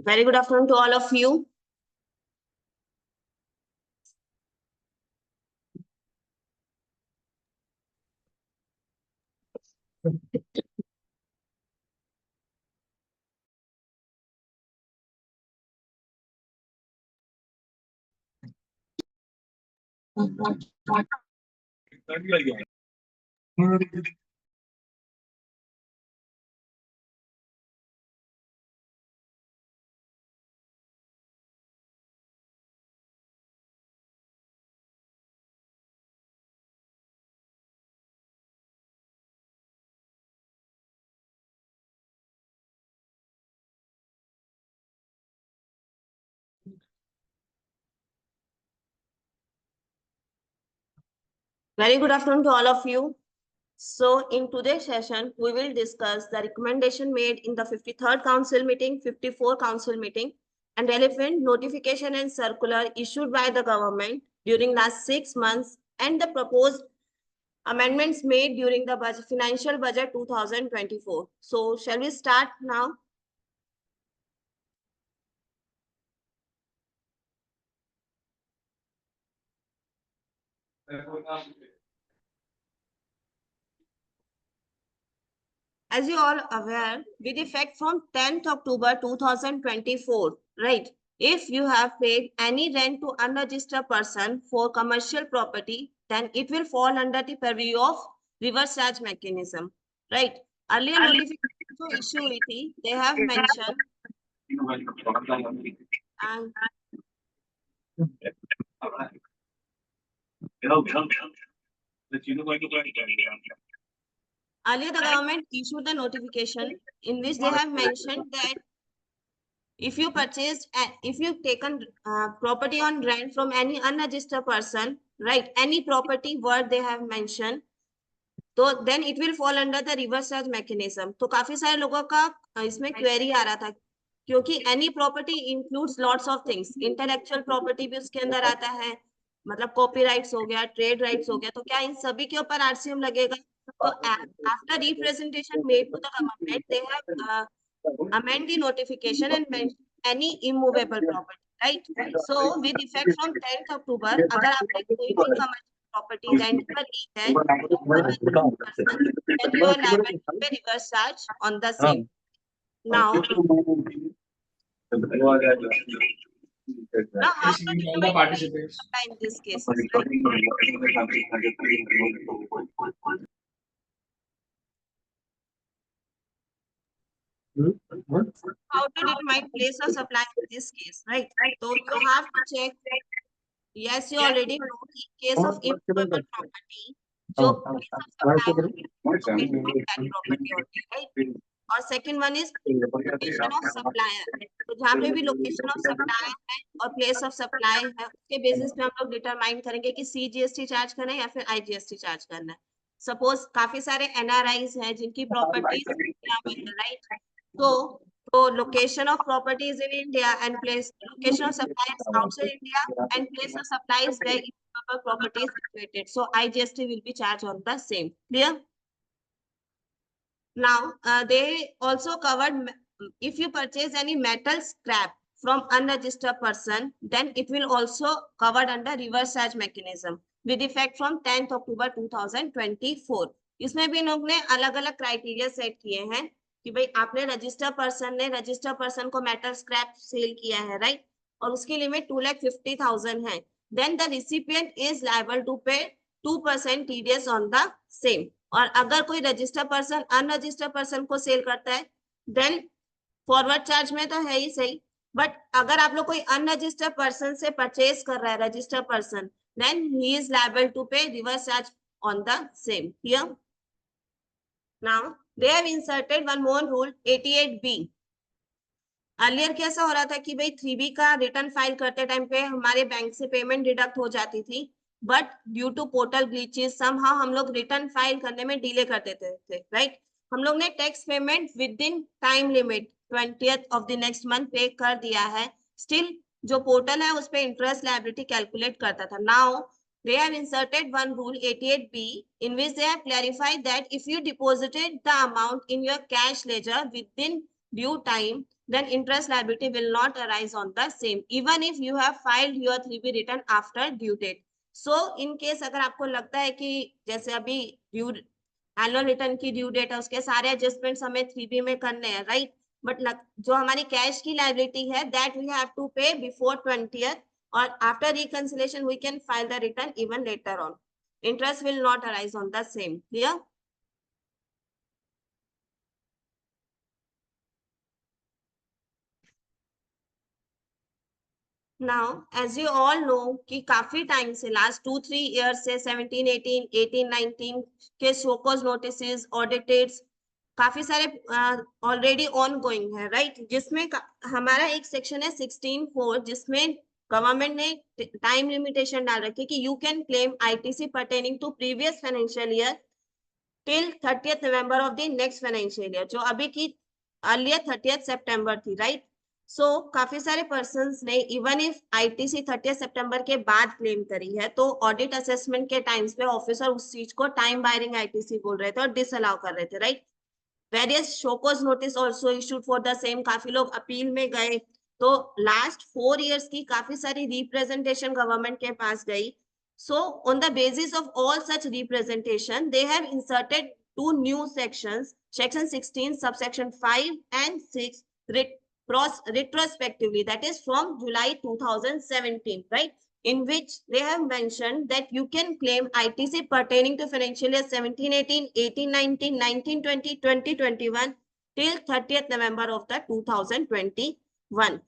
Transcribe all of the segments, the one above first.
Very good afternoon to all of you. Very good afternoon to all of you. So in today's session, we will discuss the recommendation made in the 53rd Council meeting, 54th Council meeting, and relevant notification and circular issued by the government during last 6 months and the proposed amendments made during the budget, financial budget 2024. So shall we start now? As you all aware, with effect from 10th October 2024, right? If you have paid any rent to unregistered person for commercial property, then it will fall under the purview of reverse charge mechanism, right? Earlier notification to issue हुई थी, they have mentioned and earlier the government issued the notification in which they have mentioned that if you purchased, if you've taken property on rent from any unregistered person, right, any property worth they have mentioned, तो then it will fall under the reverse charge mechanism. तो काफी सारे लोगों का इसमें query आ रहा था क्योंकि any property includes lots of things, intellectual property भी उसके अंदर आता है, मतलब copyrights हो गया, trade rights हो गया, तो क्या इन सभी के ऊपर RCM लगेगा? तो after representation made to the government, they have amend the notification and mention any immovable property, right? So with effect from 10th October, अगर आपने कोई भी commercial property rent पर ली है, then you are liable to pay reverse charge on the same. Now how the participants in this case, right? How to determine place of supply in this case, right? So you have to check. Yes, you already know in case of immovable property, जो place of supply location of that property only, right? और second one is location of supplier. तो जहाँ पे भी location of supplier है और place of supply है, उसके basis पे हम लोग determine करेंगे कि CGST charge करना है या फिर IGST charge करना है. Suppose काफी सारे NRIs हैं जिनकी properties इंडिया में है, right? So location of property is in India and place location of supply is outside India and place of supply is where immovable property is situated. So IGST will be charged on the same. Clear? Now they also covered if you purchase any metal scrap from unregistered person, then it will also covered under reverse charge mechanism with effect from 10th October 2024. इसमें भी लोग ने अलग-अलग criteria set किए हैं कि भाई आपने रजिस्टर्ड पर्सन को मेटल स्क्रैप सेल किया है, राइट? और उसकी लिमिट 2,50,000 है. Then the recipient is liable to pay 2% TDS on the same. और अगर कोई रजिस्टर्ड पर्सन अनरजिस्टर्ड पर्सन को सेल करता है, देन फॉरवर्ड चार्ज में तो है ही सही, बट अगर आप लोग कोई अनरजिस्टर्ड पर्सन से परचेज कर रहा है registered person, then he is liable to pay reverse charge on the same. Here Now they have inserted one more rule 88B. Earlier कैसा हो रहा था कि भाई 3B का रिटर्न फाइल करते टाइम पे हमारे बैंक से पेमेंट डिडक्ट हो जाती थी, but due to portal glitches somehow हम लोग रिटर्न फाइल करने में डिले कर देते थे, राइट? हम लोग ने tax payment with in time limit 20th of the next month पे कर दिया है, स्टिल जो पोर्टल है उस पे इंटरेस्ट लायबिलिटी कैलकुलेट करता था. Now they have inserted one rule 88B in which they have clarified that if you deposited the amount in your cash ledger within due time, then interest liability will not arise on the same even if you have filed your 3B return after due date. So in case अगर आपको लगता है कि जैसे अभी due annual return की due date है, उसके सारे एडजस्टमेंट्स हमें 3B में करने हैं, राइट? बट जो हमारी कैश की लायबिलिटी है दैट वी हैव टू पे before 20th, or after reconciliation we can file the return even later on. Interest will not arise on the same. Clear? Now as you all know कि काफी time से last 2-3 years से 17, 18, 18, 19 के show cause notices, ऑडिटेड्स काफी सारे already on going है, right? जिसमें हमारा एक सेक्शन है 16(4) जिसमें गवर्नमेंट ने टाइम लिमिटेशन डाल रखी कि you can claim ITC pertaining to previous financial year till 30th November of the next financial year, जो अभी की अर्लियर 30th September थी, राइट? सो काफी सारे पर्संस ने even if ITC 30th September के बाद क्लेम करी है, तो ऑडिट असेसमेंट के टाइम्स पे ऑफिसर उस चीज को टाइम बायरिंग आईटीसी बोल रहे थे और डिसअलाउ कर रहे थे, right? Various show cause notice also issued for the same. काफी लोग अपील में गए, तो लास्ट 4 years की काफी सारी रिप्रेजेंटेशन गवर्नमेंट के पास गई. So on the basis of all such representation, they have inserted 2 new sections, section 16 subsection 5 and 6 retrospectively, that is from July 2017, right? In which they have mentioned that you can claim ITC pertaining to financial year 17, 18, 18, 19, 19, 20, 20, 21 till 30th November of the 2021.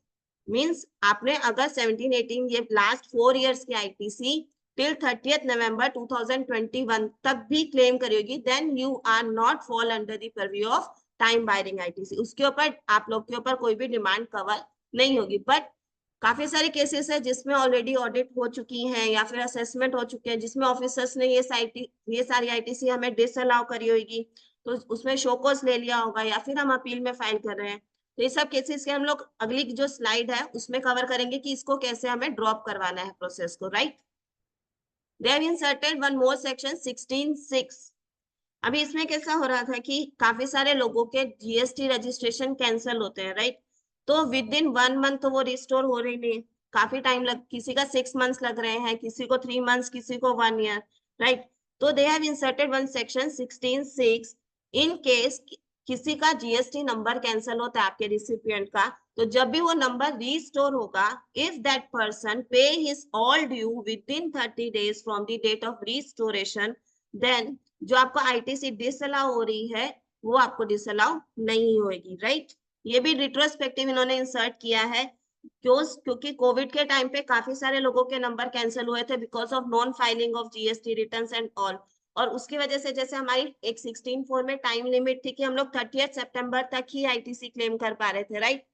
Means आपने अगर 17, 18 ये last 4 years की ITC till 30th November 2021 तक भी claim करी होगी, then you are not fall under the purview of time barring ITC. उसके ऊपर आप लोग के ऊपर कोई भी डिमांड कवर नहीं होगी. बट काफी सारे केसेस है जिसमें ऑलरेडी ऑडिट हो चुकी हैं या फिर असेसमेंट हो चुके हैं, जिसमें ऑफिसर्स ने ये सारी आईटीसी हमें डिसअलाउ करी होगी, तो उसमें शोकॉज ले लिया होगा या फिर हम अपील में फाइल कर रहे हैं. तो ये सब केसेस के हम लोग अगली जो स्लाइड है उसमें कवर करेंगे कि इसको कैसे हमें ड्रॉप करवाना है प्रोसेस को, right? They have inserted one more section 16(6). अभी इसमें कैसा हो रहा था कि काफी सारे लोगों के जीएसटी रजिस्ट्रेशन कैंसिल होते हैं, राइट? तो विद इन 1 month तो वो रिस्टोर हो रही नहीं, काफी टाइम किसी का 6 months लग रहे हैं, किसी को 3 months, किसी को 1 year, राइट? तो they have inserted one section 16(6). In case किसी का जीएसटी नंबर कैंसिल होता है आपके रिसिपिएंट का, तो जब भी वो नंबर रीस्टोर होगा, if that person pay his all due within 30 days from the date of restoration, then जो आपको आईटीसी डिसअलाउ हो रही है वो आपको डिसअलाउ नहीं होगी, राइट? ये भी रिट्रोस्पेक्टिव इन्होंने इंसर्ट किया है क्योंकि कोविड के टाइम पे काफी सारे लोगों के नंबर कैंसिल हुए थे because of non filing of GST returns and all. और उसकी वजह से जैसे हमारी एक 16(4) में टाइम लिमिट थी कि हम लोग 30th September तक ही आईटीसी क्लेम कर पा रहे थे, राइट?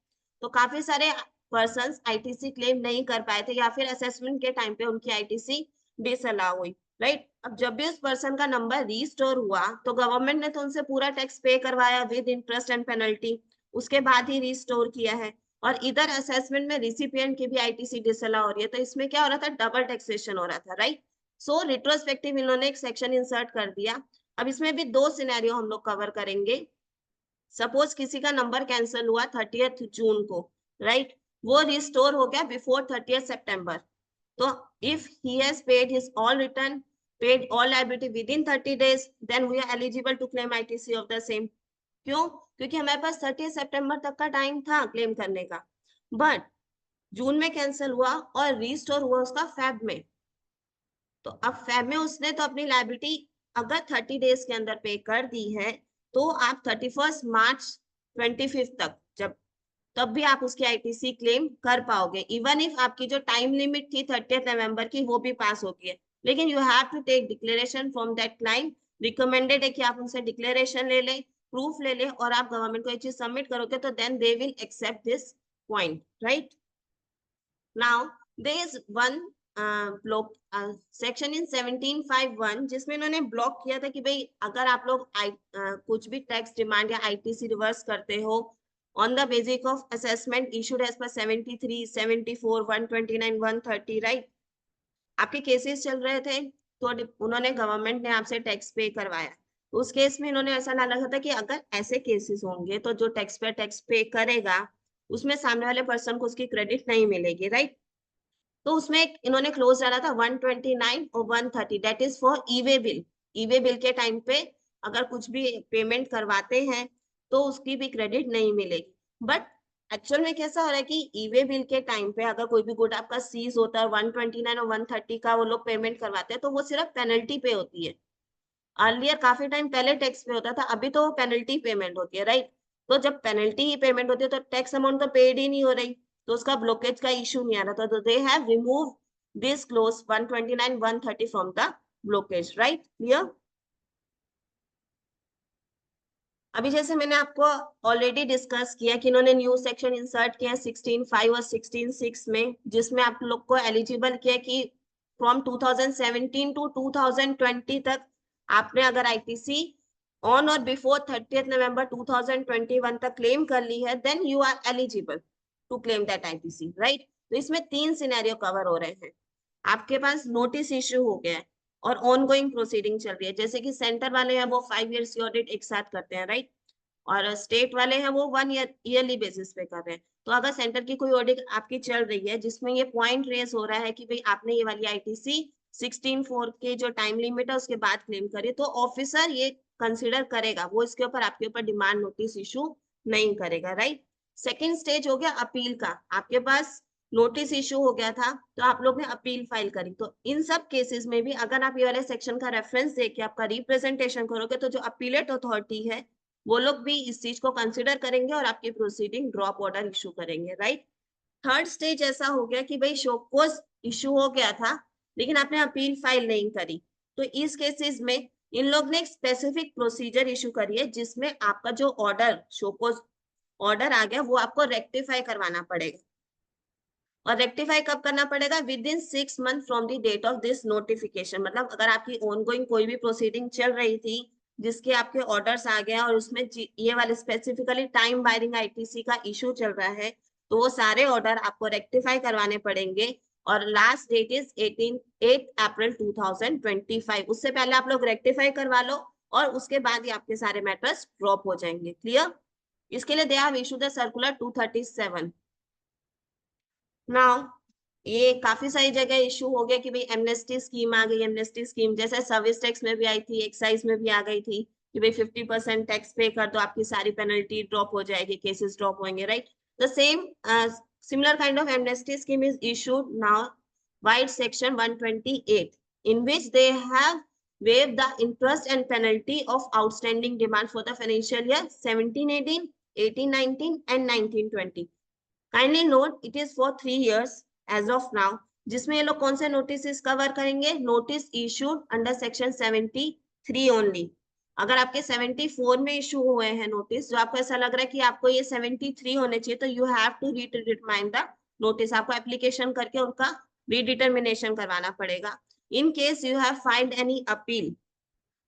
तो काफी सारे पर्संस आईटीसी क्लेम नहीं कर पाए थे या फिर असेसमेंट के टाइम पे उनकी आईटीसी डिसअलाउ हुई, राइट? अब जब भी उस पर्सन का नंबर रीस्टोर हुआ तो गवर्नमेंट ने तो उनसे पूरा टैक्स पे करवाया विद इंटरेस्ट एंड पेनल्टी, उसके बाद ही रीस्टोर किया है. और इधर असेसमेंट में रिसिपिएंट की भी आईटीसी डिसअलाउ हो रही है, तो इसमें क्या हो रहा था, डबल टैक्सेशन हो रहा था, राइट? सो रिट्रोस्पेक्टिव इन्होंने एक सेक्शन इंसर्ट कर दिया. अब इसमें भी 2 सिनेरियो हम लोग कवर करेंगे. सपोज किसी का नंबर कैंसिल हुआ 30th June को, राइट? वो रिस्टोर हो गया बिफोर 30th September. तो if he has paid his all return, paid all liability within 30 days, then we are eligible to claim ITC of the same. क्यों? क्योंकि हमारे पास 30th September तक का टाइम था क्लेम करने का, बट जून में कैंसिल हुआ और रीस्टोर हुआ उसका फेब में. तो अब फेब में उसने तो अपनी लायबिलिटी अगर 30 days के अंदर पे कर दी है, तो आप 31st March 25 तक जब तब भी आप उसकी आईटीसी क्लेम कर पाओगे, इवन इफ आपकी जो टाइम लिमिट थी 30th November की वो भी पास होगी है. लेकिन you have to take declaration from that client recommended है कि आप उनसे डिक्लेरेशन ले लें, प्रूफ ले लें, और आप गवर्नमेंट को ये चीज सबमिट करोगे तो then they will accept this point, right. Now there is one block section in 1751 जिसमें इन्होंने ब्लॉक किया था कि भाई अगर आप लोग कुछ भी टैक्स डिमांड या आईटीसी रिवर्स करते हो on the basis of assessment issued as per 73, 74, 129, 130, right? आपके केसेस चल रहे थे तो उन्होंने गवर्नमेंट ने आपसे टैक्स पे करवाया, उस केस में इन्होंने ऐसा डाला था कि अगर ऐसे केसेस होंगे तो जो टैक्स पे करेगा उसमें सामने वाले पर्सन को उसकी क्रेडिट नहीं मिलेगी, राइट। तो उसमें इन्होंने क्लोज डाला था 129 और 130, that is for e-way bill. E-way bill के टाइम पे अगर कुछ भी पेमेंट करवाते हैं तो उसकी भी क्रेडिट नहीं मिलेगी। बट एक्चुअल में कैसा हो रहा है कि ईवे बिल के टाइम पे अगर कोई भी गुड आपका सीज होता है 129 और 130 का वो लोग पेमेंट करवाते हैं तो वो सिर्फ पेनल्टी पे होती है। अर्लियर काफी टाइम पहले टैक्स पे होता था, अभी तो वो पेनल्टी पेमेंट होती है, राइट। तो जब पेनल्टी ही पेमेंट होती है तो टैक्स अमाउंट तो पेड ही नहीं हो रही, तो उसका ब्लॉकेज का इशू नहीं आ रहा था। तो they have remove this close 129 130 from the blockage, right, clear. अभी जैसे मैंने आपको ऑलरेडी डिस्कस किया कि इन्होंने न्यू सेक्शन इंसर्ट किया 16(5) और 16(6) में, जिसमें आप लोग को एलिजिबल किया कि फ्रॉम 2017 टू 2020 तक आपने अगर आईटीसी ऑन और बिफोर 30 नवंबर 2021 तक क्लेम कर ली है then you are eligible to claim that ITC, right. तो इसमें 3 सिनेरियो कवर हो रहे हैं। आपके पास नोटिस इश्यू हो गया है और ऑनगोइंग प्रोसीडिंग चल रही है, जैसे कि सेंटर वाले हैं वो 5 ईयर्स की ऑडिट एक साथ करते हैं, राइट, और स्टेट वाले हैं वो 1 ईयरली बेसिस पे कर रहे हैं। तो अगर सेंटर की कोई ऑडिट आपकी चल रही है जिसमें ये पॉइंट रेस हो रहा है कि भाई आपने ये वाली आईटीसी 16(4) के जो टाइम लिमिट है उसके बाद क्लेम करी, तो ऑफिसर ये कंसिडर करेगा, वो इसके ऊपर आपके ऊपर डिमांड नोटिस इशू नहीं करेगा, राइट। सेकेंड स्टेज हो गया अपील का। आपके पास नोटिस इशू हो गया था तो आप लोग ने अपील फाइल करी, तो इन सब केसेस में भी अगर आप ये वाले सेक्शन का रेफरेंस देके आपका रिप्रेजेंटेशन करोगे तो जो अपीलेट अथॉरिटी है वो लोग भी इस चीज को कंसिडर करेंगे और आपकी प्रोसीडिंग ड्रॉप ऑर्डर इशू करेंगे, राइट। थर्ड स्टेज ऐसा हो गया कि भाई शोकोज इशू हो गया था लेकिन आपने अपील फाइल नहीं करी, तो इस केसेस में इन लोग ने एक स्पेसिफिक प्रोसीजर इशू करी है जिसमें आपका जो ऑर्डर शोकोज ऑर्डर आ गया वो आपको रेक्टिफाई करवाना पड़ेगा। और रेक्टिफाई कब करना पड़ेगा? Within 6 month from the date of this notification. मतलब अगर आपकी ऑनगोइंग कोई भी प्रोसीडिंग चल रही थी जिसके आपके ऑर्डर्स आ गए और उसमें ये वाले स्पेसिफिकली टाइम बायरिंग आईटीसी का इशू चल रहा है तो वो सारे ऑर्डर आपको रेक्टिफाई करवाने पड़ेंगे। और लास्ट डेट इज 8 अप्रैल 2025। उससे पहले आप लोग रेक्टिफाई करवा लो और उसके बाद ही आपके सारे मैटर्स ड्रॉप हो जाएंगे, क्लियर। इसके लिए दे have issued the circular 237। Now ये काफी सारी जगह इशू हो गया कि भाई एमनेस्टी स्कीम आ गई। एमनेस्टी स्कीम जैसे सर्विस टैक्स में भी आई थी, एक्साइज में भी आ गई थी कि भाई 50% टैक्स पे कर दो आपकी सारी पेनल्टी ड्रॉप हो जाएगी, केसेस ड्रॉप होंगे, right. The same similar kind of amnesty scheme is issued now by section 128 in which they have waived the interest and penalty of outstanding demand for the financial year 17-18, 18-19 and 19-20। Kindly note it is for 3 years as of now, जिसमें ये लोग कौन से notice cover करेंगे? Notice issued under section 73 only. अगर आपके 74 में issue हुए हैं नोटिस, जो आपको ऐसा लग रहा है कि आपको ये 73 होने चाहिए, तो you have to redetermine the notice. आपको एप्लीकेशन करके उनका रीडिटर्मिनेशन करवाना पड़ेगा। In case you have filed any appeal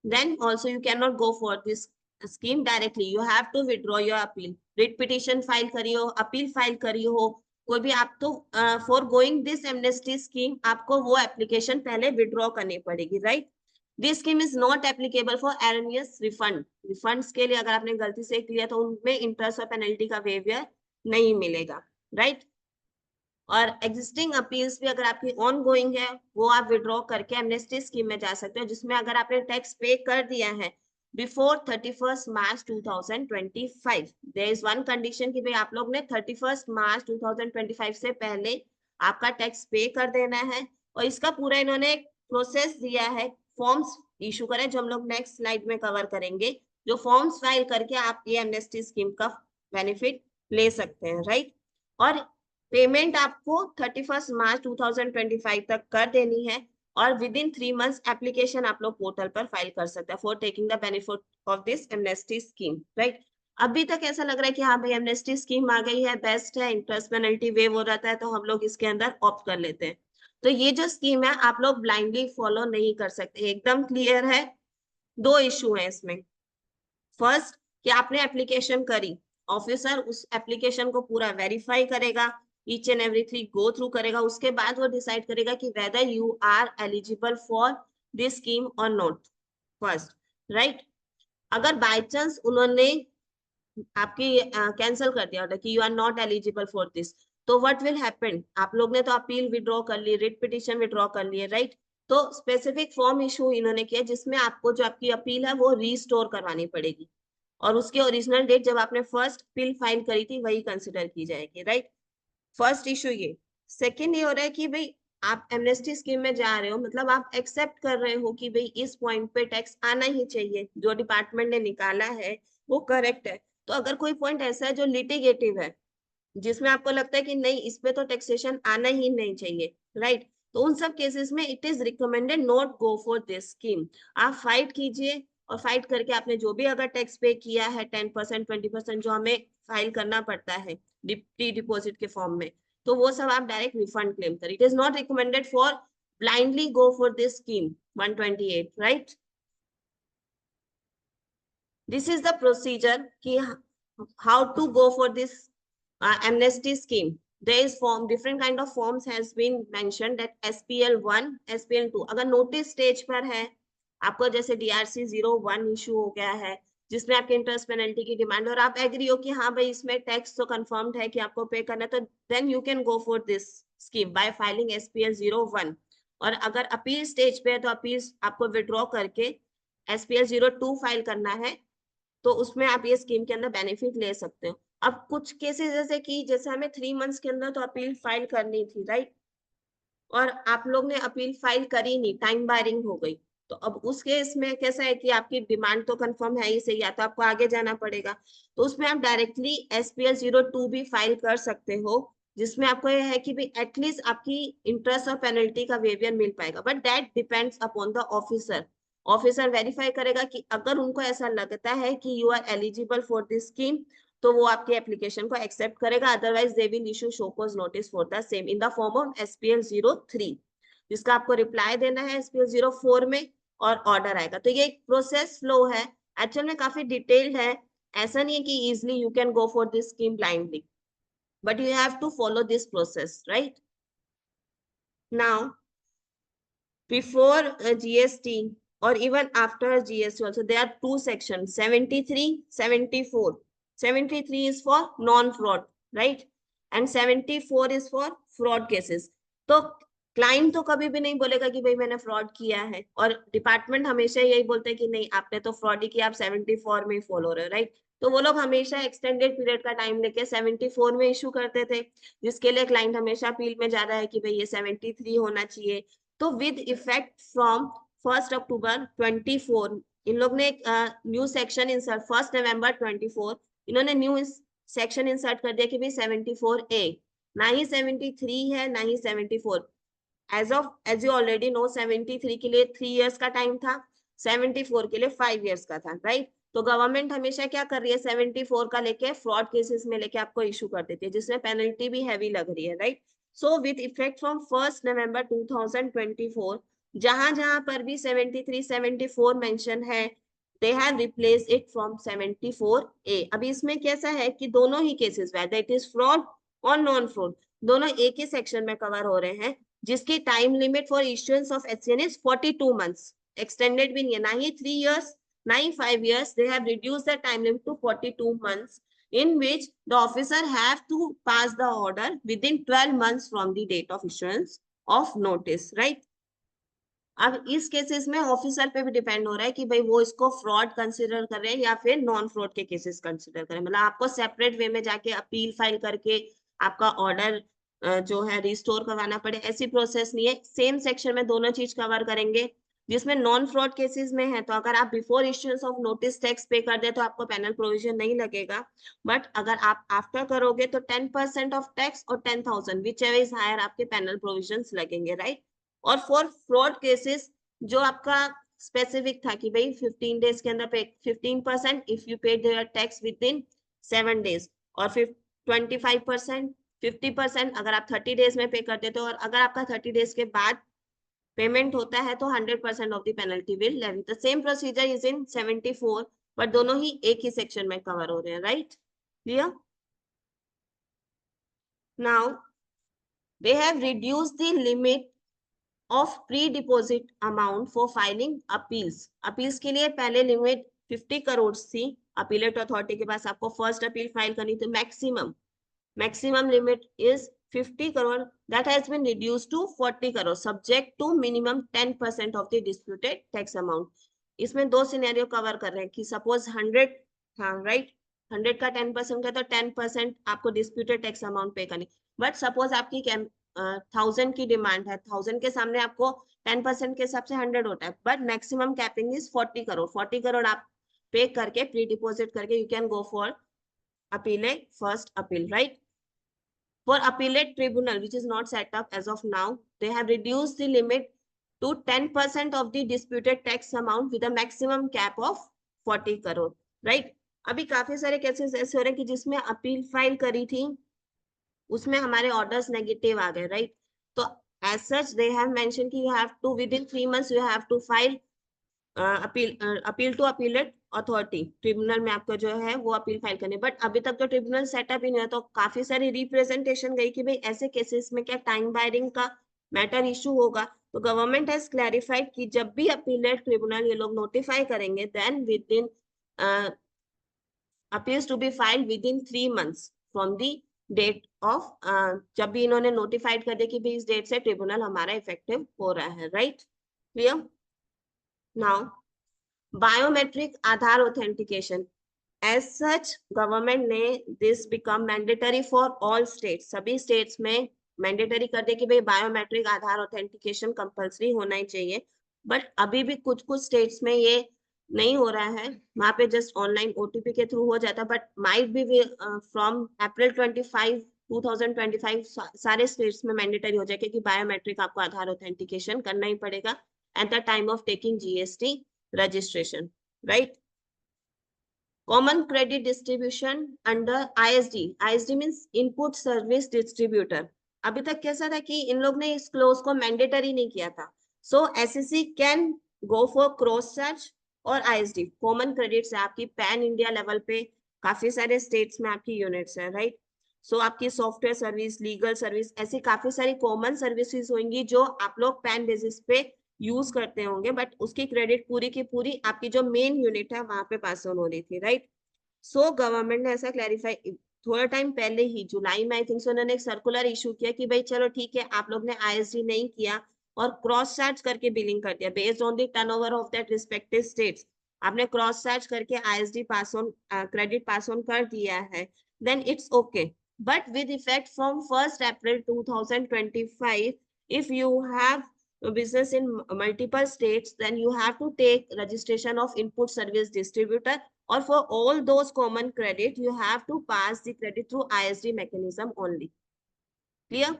then also you cannot go for this scheme directly, you have to withdraw your appeal। Writ petition file करी हो, appeal file करी हो, कोई भी आप तो for going this amnesty scheme आपको वो एप्लीकेशन पहले विड्रॉ करनी पड़ेगी, right. This scheme is not applicable for erroneous refund. Refunds के लिए अगर आपने गलती से किया तो उनमें इंटरेस्ट और पेनल्टी का वेवियर नहीं मिलेगा, राइट। और एग्जिस्टिंग अपील्स भी अगर आपकी ऑन गोइंग है वो आप विड्रॉ करके एमनेस्टी स्कीम में जा सकते हो, जिसमें अगर आपने टैक्स पे कर दिया है before 31 March 2025। There is one condition कि भाई आप लोग ने 31 मार्च 2025 से पहले आपका टैक्स पे कर देना है। और इसका पूरा इन्होंने एक प्रोसेस दिया है, फॉर्म्स इशू करें जो हम लोग नेक्स्ट स्लाइड में कवर करेंगे, जो फॉर्म्स फाइल करके आप ये एमनेस्टी स्कीम का बेनिफिट ले सकते हैं, राइट। और पेमेंट आपको 31 मार्च 2025 तक कर देनी है। और विद इन 3 months एप्लीकेशन आप लोग पोर्टल पर फाइल कर सकते हैं for taking the benefit of this amnesty scheme, right. अभी तक ऐसा लग रहा है कि हाँ भाई एमनेस्टी स्कीम आ गई है, बेस्ट है, इंटरेस्ट पेनल्टी वेव हो जाता है तो हम लोग इसके अंदर ऑप्ट कर लेते हैं। तो ये जो स्कीम है आप लोग ब्लाइंडली फॉलो नहीं कर सकते, एकदम क्लियर है। दो इशू है इसमें। फर्स्ट कि आपने एप्लीकेशन करी, ऑफिसर उस एप्लीकेशन को पूरा वेरीफाई करेगा, each and everything go through करेगा, उसके बाद वो डिसाइड करेगा कि whether you are eligible for this scheme और नॉट, फर्स्ट, राइट। अगर बाय चांस उन्होंने आपकी कैंसिल कर दिया ऑर्डर कि you are not eligible for this, तो व्हाट विल हैपन, आप लोग ने तो अपील विड्रॉ कर ली, रिट पिटिशन विड्रॉ कर लिए, राइट। तो स्पेसिफिक फॉर्म इशू इन्होंने किया जिसमें आपको जो आपकी अपील है वो रीस्टोर करवानी पड़ेगी, और उसकी ओरिजिनल डेट जब आपने फर्स्ट पिल फाइल करी थी वही कंसिडर की जाएगी, राइट। फर्स्ट इशू ये। सेकेंड ये हो रहा है कि भाई आप एमनेस्टी स्कीम में जा रहे हो, मतलब आप एक्सेप्ट कर रहे हो कि भाई इस पॉइंट पे टैक्स आना ही चाहिए, जो डिपार्टमेंट ने निकाला है वो करेक्ट है। तो अगर कोई पॉइंट ऐसा है जो लिटिगेटिव है, जिसमें आपको लगता है कि नहीं इस पे तो टैक्सेशन आना ही नहीं चाहिए, राइट, तो उन सब केसेस में it is recommended not go for this scheme. आप फाइट कीजिए, और फाइट करके आपने जो भी अगर टैक्स पे किया है 10% 20% जो हमें फाइल करना पड़ता है प्री डिपॉजिट के फॉर्म में, तो वो सब आप डायरेक्ट रिफंड क्लेम करें। It is not recommended for blindly go for this scheme 128, right. This is the procedure कि how to go for this amnesty scheme. There is form, different kind of forms has been mentioned, that SPL1 SPL2 अगर notice stage पर है, आपको जैसे DRC 01 issue हो गया है जिसमें आपके इंटरेस्ट पेनल्टी की डिमांड, और आप एग्री हो कि हाँ भाई इसमें टैक्स तो कंफर्म्ड है कि आपको पे करना है, तो then you can go for this scheme by filing SPL01। और अगर अपील स्टेज पे है तो अपील आपको विड्रॉ करके SPL02 फाइल करना है, तो उसमें आप ये स्कीम के अंदर बेनिफिट ले सकते हो। अब कुछ केसेस जैसे कि जैसे हमें 3 months के अंदर तो अपील फाइल करनी थी, राइट, और आप लोग ने अपील फाइल करी नहीं, टाइम बायरिंग हो गई, तो अब उस केस में कैसा है कि आपकी डिमांड तो कंफर्म है ही सही, या तो आपको आगे जाना पड़ेगा, तो उसमें आप डायरेक्टली SPL02 भी फाइल कर सकते हो, जिसमें आपको यह है कि भाई एटलीस्ट आपकी इंटरेस्ट और पेनल्टी का वेवियर मिल पाएगा, but that depends upon the officer. Officer verify करेगा कि अगर उनको ऐसा लगता है कि you are eligible for this scheme, तो वो आपके एप्लीकेशन को एक्सेप्ट करेगा, otherwise they will issue show cause notice for the same in the form of SPL03, जिसका आपको रिप्लाई देना है SPL04 में, और ऑर्डर आएगा। तो ये एक प्रोसेस फ्लो है, एक्चुअल में काफी डिटेल्ड है, ऐसा नहीं है कि easily you can go for this scheme blindly, but you have to follow this process, right? Now before GST or even after GST also there are two sections, 73 74. 73 is for non fraud, right, and 74 is for fraud cases. तो client तो कभी भी नहीं बोलेगा कि भाई मैंने fraud किया है, और डिपार्टमेंट हमेशा यही बोलते हैं कि नहीं आपने तो फ्रॉड ही किया, आप 74 में ही फॉलो हो रहे हो, राइट। तो वो लोग हमेशा एक्सटेंडेड पीरियड का टाइम लेके 74 में इशू करते थे, जिसके लिए क्लाइंट हमेशा अपील में जा रहा है कि भाई ये 73 होना चाहिए। तो विद इफेक्ट फ्रॉम 1 अक्टूबर 24 इन लोग ने एक न्यू सेक्शन इंसर्ट, 1 नवंबर 24 इन्होंने न्यू सेक्शन इंसर्ट कर दिया कि भाई 74A, ना ही 73 है ना ही 74। एज यू ऑलरेडी नो 73 के लिए 3 years का टाइम था, 74 के लिए 5 years का था, राइट। तो गवर्नमेंट हमेशा क्या कर रही है, 74 का लेके फ्रॉड केसेस में लेके आपको इशू कर देती है, जिसमें पेनल्टी भी हैवी लग रही है, right. So with effect from 1 November 2024 जहां जहां पर भी 73 74 मेंशन है, they have replace it from 74A। अभी इसमें कैसा है कि दोनों ही cases whether it is fraud और नॉन फ्रॉड, दोनों एक ही सेक्शन में कवर हो रहे हैं, जिसकी time limit for issuance of HCN is 42 months, extended भी नहीं है, ना ही 3 years ना ही 5 years, they have reduced the time limit to 42 months in which the officer have to pass the order within 12 months from the date of issuance of notice, right। अब इस cases में officer पे भी depend हो रहा है कि भाई वो इसको फ्रॉड कंसिडर कर रहे हैं या फिर नॉन फ्रॉड के केसेस कंसिडर करें, मतलब आपको सेपरेट वे में जाके अपील फाइल करके आपका ऑर्डर जो है रिस्टोर करवाना पड़े, ऐसी प्रोसेस नहीं है, सेम सेक्शन में दोनों चीज कवर करेंगे। जिसमें नॉन फ्रॉड केसेस में है तो अगर आप before issuance of notice tax पे कर दे तो आपको पेनल प्रोविजन नहीं लगेगा, बट अगर आप आफ्टर करोगे तो 10% ऑफ टैक्स और 10,000 विच एवर इज हायर आपके पेनल प्रोविजन लगेंगे, राइट। और फॉर फ्रॉड केसेस जो आपका स्पेसिफिक था कि भाई 15 डेज के अंदर पे 15% if you paid your tax with in 7 days, और फिर 25%, 50% अगर आप 30 डेज में पे कर देते हो, और अगर आपका 30 डेज के बाद पेमेंट होता है तो 100% of the penalty will levy. The same procedure is in 74, but दोनों ही एक ही सेक्शन में कवर हो रहे हैं, right? Clear? Now they have reduced the limit of pre deposit amount for filing appeals. Appeals के लिए पहले लिमिट 50 करोड़ थी, अपीलेट अथॉरिटी के पास आपको फर्स्ट अपील फाइल करनी थी, maximum limit is 50 crore, that has been reduced to 40 crore subject to minimum 10% of the disputed tax amount। इसमें दो सिनेरियो कवर कर रहे हैं कि सपोज 100 था, राइट? 100 का 10% है तो 10% आपको डिस्प्यूटेड टैक्स अमाउंट पे करनी। बट सपोज आपकी 1000 की डिमांड है, 1000 के सामने आपको 10% के हिसाब से 100 होता है, but maximum capping is 40 crore. 40 crore आप पे करके प्री डिपोजिट करके you can go for appellate first appeal, right? For appellate tribunal which is not set up as of now, they have reduced the limit to 10% of the disputed tax amount with a maximum cap of 40 crore, right? अभी काफी सारे cases ऐसे हो रहे हैं कि जिसमें appeal file करी थी उसमें हमारे ऑर्डर्स नेगेटिव आ गए, राइट? तो as such they have mention कि you have to within 3 months you have to file appeal to appellate authority, tribunal में आपको जो है वो अपील फाइल करनी। बट अभी तक तो ट्रिब्यूनल सेटअप ही नहीं है, तो काफी सारी रिप्रेजेंटेशन गई कि भाई ऐसे केसेस में क्या टाइम बायरिंग का मैटर इशू होगा। तो गवर्नमेंट हैज क्लैरिफाइड कि जब भी अपीलेट ट्रिब्यूनल ये लोग नोटिफाई करेंगे then within appeals to be filed within 3 months from the date of, जब भी इन्होंने नोटिफाइड कर दिया कि भाई इस डेट से ट्रिब्यूनल हमारा इफेक्टिव हो रहा है, राइट? क्लियर? नाउ बायोमेट्रिक आधार ऑथेंटिकेशन, एज सच गवर्नमेंट ने this become mandatory for all states, सभी स्टेट्स में मैंडेटरी कर दे कि भाई बायोमेट्रिक आधार ऑथेंटिकेशन कंपलसरी होना ही चाहिए। बट अभी भी कुछ कुछ स्टेट्स में ये नहीं हो रहा है, वहां पे जस्ट ऑनलाइन ओटीपी के थ्रू हो जाता है। But might be from April 25 2025 सारे स्टेट्स में मैंडेटरी हो जाएगा कि बायोमेट्रिक आपको आधार ऑथेंटिकेशन करना ही पड़ेगा at the time of taking GST registration, right? Common credit distribution under ISD, ISD means input service distributor। अभी तक कैसा था कि इन लोग ने इस क्लोज को मैंडेटरी नहीं किया था, so SSC can go for cross charge और आईएसडी। कॉमन क्रेडिट से आपकी पैन इंडिया लेवल पे काफी सारे स्टेट्स में आपकी यूनिट्स है, राइट? सो आपकी सॉफ्टवेयर सर्विस, लीगल सर्विस, ऐसी काफी सारी कॉमन सर्विसेज होंगी जो आप लोग पैन बेसिस पे यूज करते होंगे, बट उसकी क्रेडिट पूरी की पूरी आपकी जो मेन यूनिट है वहां पे पास ऑन हो रही थी, राइट? सो गवर्नमेंट ने ऐसा क्लैरिफाई थोड़ा टाइम पहले ही जुलाई में आई थिंक सो उन्होंने एक सर्कुलर इशू किया कि भाई चलो ठीक है, आप लोग ने आईएसडी नहीं किया और क्रॉस चार्ज करके बिलिंग कर दिया based on the turnover of that respective states, आपने क्रॉस चार्ज करके ISD pass on credit pass on कर दिया है, then it's okay. But with effect from 1 April 2025, if you have business in multiple states, then you have to take registration of input service distributor, or for all those common credit you have to pass the credit through ISD mechanism only. Clear?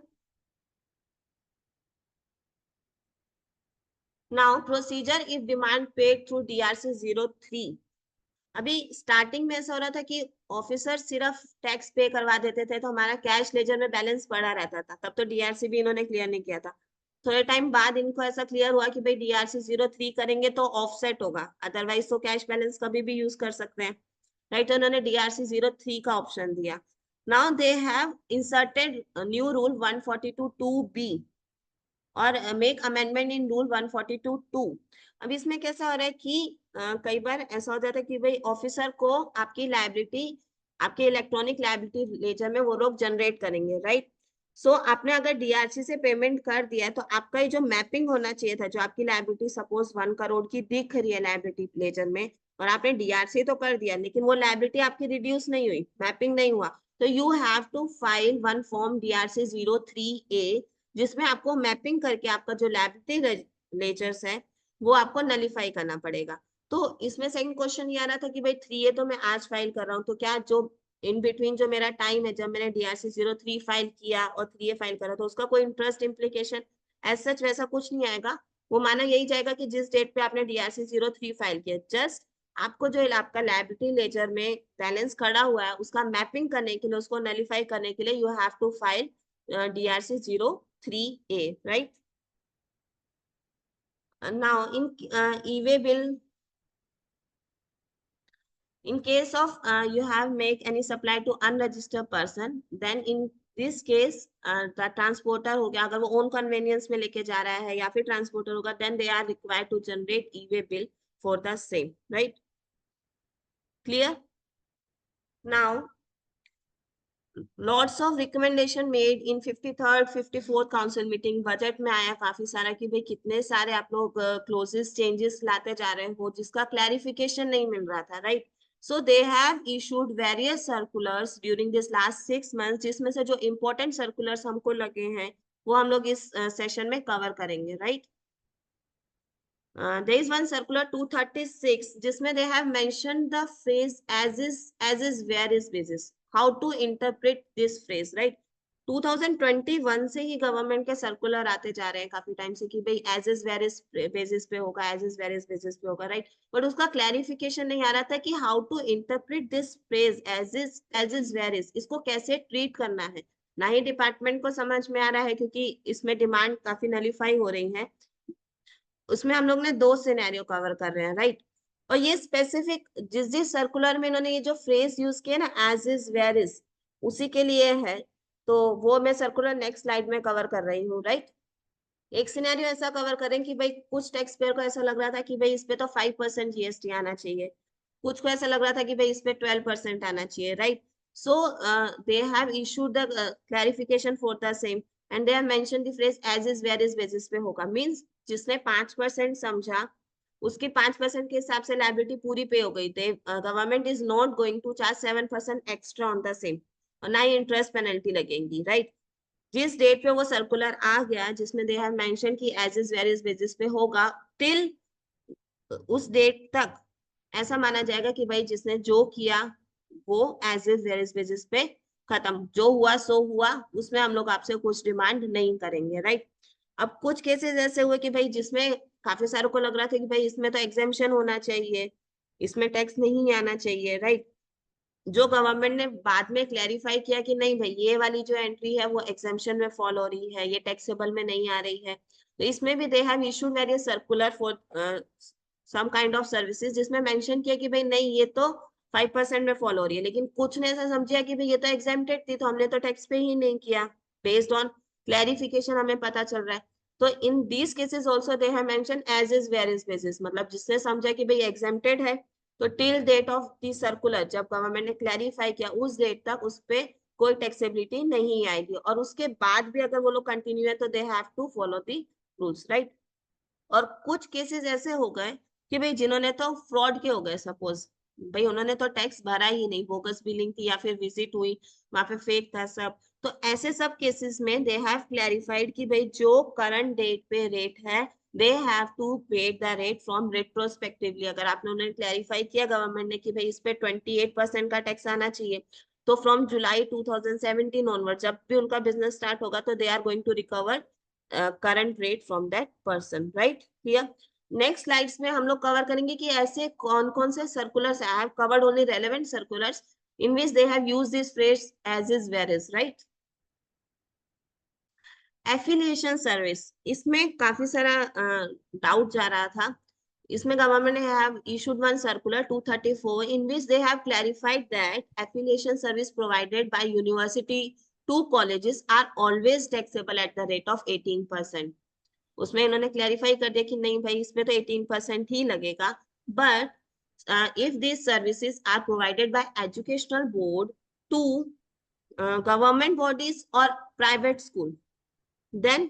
Now procedure if demand paid through DRC 03। अभी starting में ऐसा हो रहा था कि officer सिर्फ tax पे करवा देते थे तो हमारा कैश लेजर में बैलेंस पड़ा रहता था, तब तो डीआरसी भी इन्होंने क्लियर नहीं किया था। थोड़े टाइम बाद इनको ऐसा क्लियर हुआ कि भाई डीआरसी 03 करेंगे तो ऑफसेट होगा, अदरवाइज तो कैश बैलेंस कभी भी यूज कर सकते हैं, राइट? तो उन्होंने डीआरसी 03 का ऑप्शन दिया। Now they have inserted new rule 142(2)(b) और मेक अमेंडमेंट इन रूल 142(2)। अब इसमें कैसा हो रहा है कि कई बार ऐसा हो जाता है कि भाई ऑफिसर को आपकी लायबिलिटी, आपके इलेक्ट्रॉनिक लायबिलिटी लेजर में वो लोग जनरेट करेंगे, राइट? सो आपने अगर डीआरसी से पेमेंट कर दिया है तो आपका ये जो मैपिंग होना चाहिए था, जो आपकी लायबिलिटी सपोज 1 करोड़ की दिख रही है लायबिलिटी लेजर में, और आपने डीआरसी तो कर दिया लेकिन वो लायबिलिटी आपकी रिड्यूस नहीं हुई, मैपिंग नहीं हुआ, तो you have to file one form DRC 03A जिसमें आपको मैपिंग करके आपका जो लायबिलिटी लेजर्स है वो आपको नलीफाई करना पड़ेगा। तो इसमें सेकंड क्वेश्चन ये आ रहा था कि भाई 3A तो मैं आज फाइल कर रहा हूँ, तो क्या जो इन बिटवीन जो मेरा टाइम है जब मैंने डीआरसी 03 फाइल किया और 3A फाइल करा तो उसका कोई इंटरेस्ट इम्प्लीकेशन एज सच वैसा कुछ नहीं आएगा, वो माना यही जाएगा कि जिस डेट पे आपने DRC 03 फाइल किया, जस्ट आपको जो आपका लायबिलिटी लेजर में बैलेंस खड़ा हुआ है उसका मैपिंग करने के लिए, उसको नलिफाई करने के लिए you have to file DRC 03A, right? Now in e-way bill, in case of you have make any supply to unregistered person, then in this case the transporter हो गया, अगर वो own convenience में लेके जा रहा है या फिर transporter होगा, then they are required to generate e-way bill for the same, right? Clear? Now lots of recommendation made in 53rd 54th council meeting. Budget में आया काफी सारा कि भाई कितने सारे आप लोग क्लोजेस चेंजेस लाते जा रहे हो जिसका क्लैरिफिकेशन नहीं मिल रहा था, right? So they have issued various circulars during this last 6 months, जिसमें से जो important circulars हमको लगे हैं वो हम लोग इस सेशन में कवर करेंगे, right? There is one circular 236 जिसमें they have mentioned the phrase as is, where is basis. How to interpret this phrase, right? 2021 से ही गवर्नमेंट के सर्कुलर आते जा रहे हैं काफी टाइम से कि भाई as is where is basis पे होगा, as is where is basis पे होगा, राइट? बट उसका क्लैरिफिकेशन नहीं आ रहा था कि how to interpret this phrase as is where is, इसको कैसे ट्रीट करना है। ना ही डिपार्टमेंट को समझ में आ रहा है क्योंकि इसमें डिमांड काफी नलीफाई हो रही है। उसमें हम लोग ने 2 सिनेरियो कवर कर रहे हैं, राइट? और ये स्पेसिफिक जिस सर्कुलर में इन्होंने ये जो फ्रेज यूज किया ना एज इज वेयर इज, उसी के लिए है, तो वो मैं सर्कुलर नेक्स्ट स्लाइड में कवर कर रही हूँ, राइट? एक सिनेरियो ऐसा कवर करें कि भाई कुछ टैक्स पेयर को ऐसा लग रहा था कि भाई इस पे तो 5% GST आना चाहिए, कुछ को ऐसा लग रहा था कि भाई इस पे 12% आना चाहिए, right? So they have issued the clarification for the same and they have mention the phrase as is where is basis पे होगा, मींस जिसने 5% समझा उसकी 5% के हिसाब से लायबिलिटी पूरी पे हो गई, government is not going to charge 7% extra on the same और ना ही इंटरेस्ट पेनल्टी लगेगी, राइट? जिस डेट पे वो सर्कुलर आ गया जिसमें दे हैव मेंशन कि as is where is basis पे होगा, टिल उस डेट तक ऐसा माना जाएगा कि भाई जिसने जो किया वो as is where is basis पे खत्म, जो हुआ सो हुआ, उसमें हम लोग आपसे कुछ डिमांड नहीं करेंगे, राइट? अब कुछ केसेस ऐसे हुए कि भाई जिसमें काफी सारों को लग रहा था कि भाई इसमें तो एग्जेम्पशन होना चाहिए, इसमें टैक्स नहीं आना चाहिए, राइट? जो गवर्नमेंट ने बाद में क्लैरिफाई किया कि नहीं भाई ये वाली जो एंट्री है वो एग्जेम्पशन में फॉल हो रही है, ये टैक्सेबल में नहीं आ रही है, तो इसमें भी they have issued various circular for some kind of services जिसमें मेंशन किया कि भाई नहीं ये तो 5% में फॉल हो रही है, लेकिन कुछ ने ऐसा समझा कि भाई ये तो एग्जेम्प्टेड थी तो हमने तो टैक्स पे ही नहीं किया, बेस्ड ऑन क्लैरिफिकेशन हमें पता चल रहा है। तो in these cases also they have mention as is where is basis, मतलब जिसने समझा कि भाई एग्जेम्प्टेड है तो till date of the circular, जब गवर्नमेंट ने क्लैरिफाई किया उस डेट तक उस पे कोई टैक्सेबिलिटी नहीं आएगी, और उसके बाद भी अगर वो लोग कंटिन्यू है तो they have to follow the rules, right? और कुछ केसेस ऐसे हो गए कि भाई जिन्होंने तो फ्रॉड के हो गए, सपोज भाई उन्होंने तो टैक्स भरा ही नहीं, बोगस बिलिंग थी या फिर विजिट हुई वहां पे फेक था सब, तो ऐसे सब केसेस में दे हैव क्लैरिफाइड कि भाई जो करंट डेट पे रेट है दे हैव टू पे द रेट फ्रॉम रेट्रोस्पेक्टिवली। अगर आपने उन्हें क्लैरिफाई किया गवर्नमेंट ने कि भाई इस पे 28% का टैक्स आना चाहिए, तो फ्रॉम जुलाई 2017 ऑनवर्ड जब भी उनका बिजनेस स्टार्ट होगा तो they are going to recover current rate from that person, right? Clear? Next slides में हम लोग कवर करेंगे कि ऐसे कौन कौन से circulars, I have covered only relevant circulars in which they have used this phrase as is where is, right? Affiliation service, इसमें काफी सारा डाउट जा रहा था। इसमें गवर्नमेंट ने have issued one circular 234 in which they have clarified that affiliation service provided by university to colleges are always taxable at the rate of 18%। उसमें इन्होंने क्लैरिफाई कर दिया कि नहीं भाई इसमें तो 18% ही लगेगा, but if these services are provided by educational board to government bodies or private school, then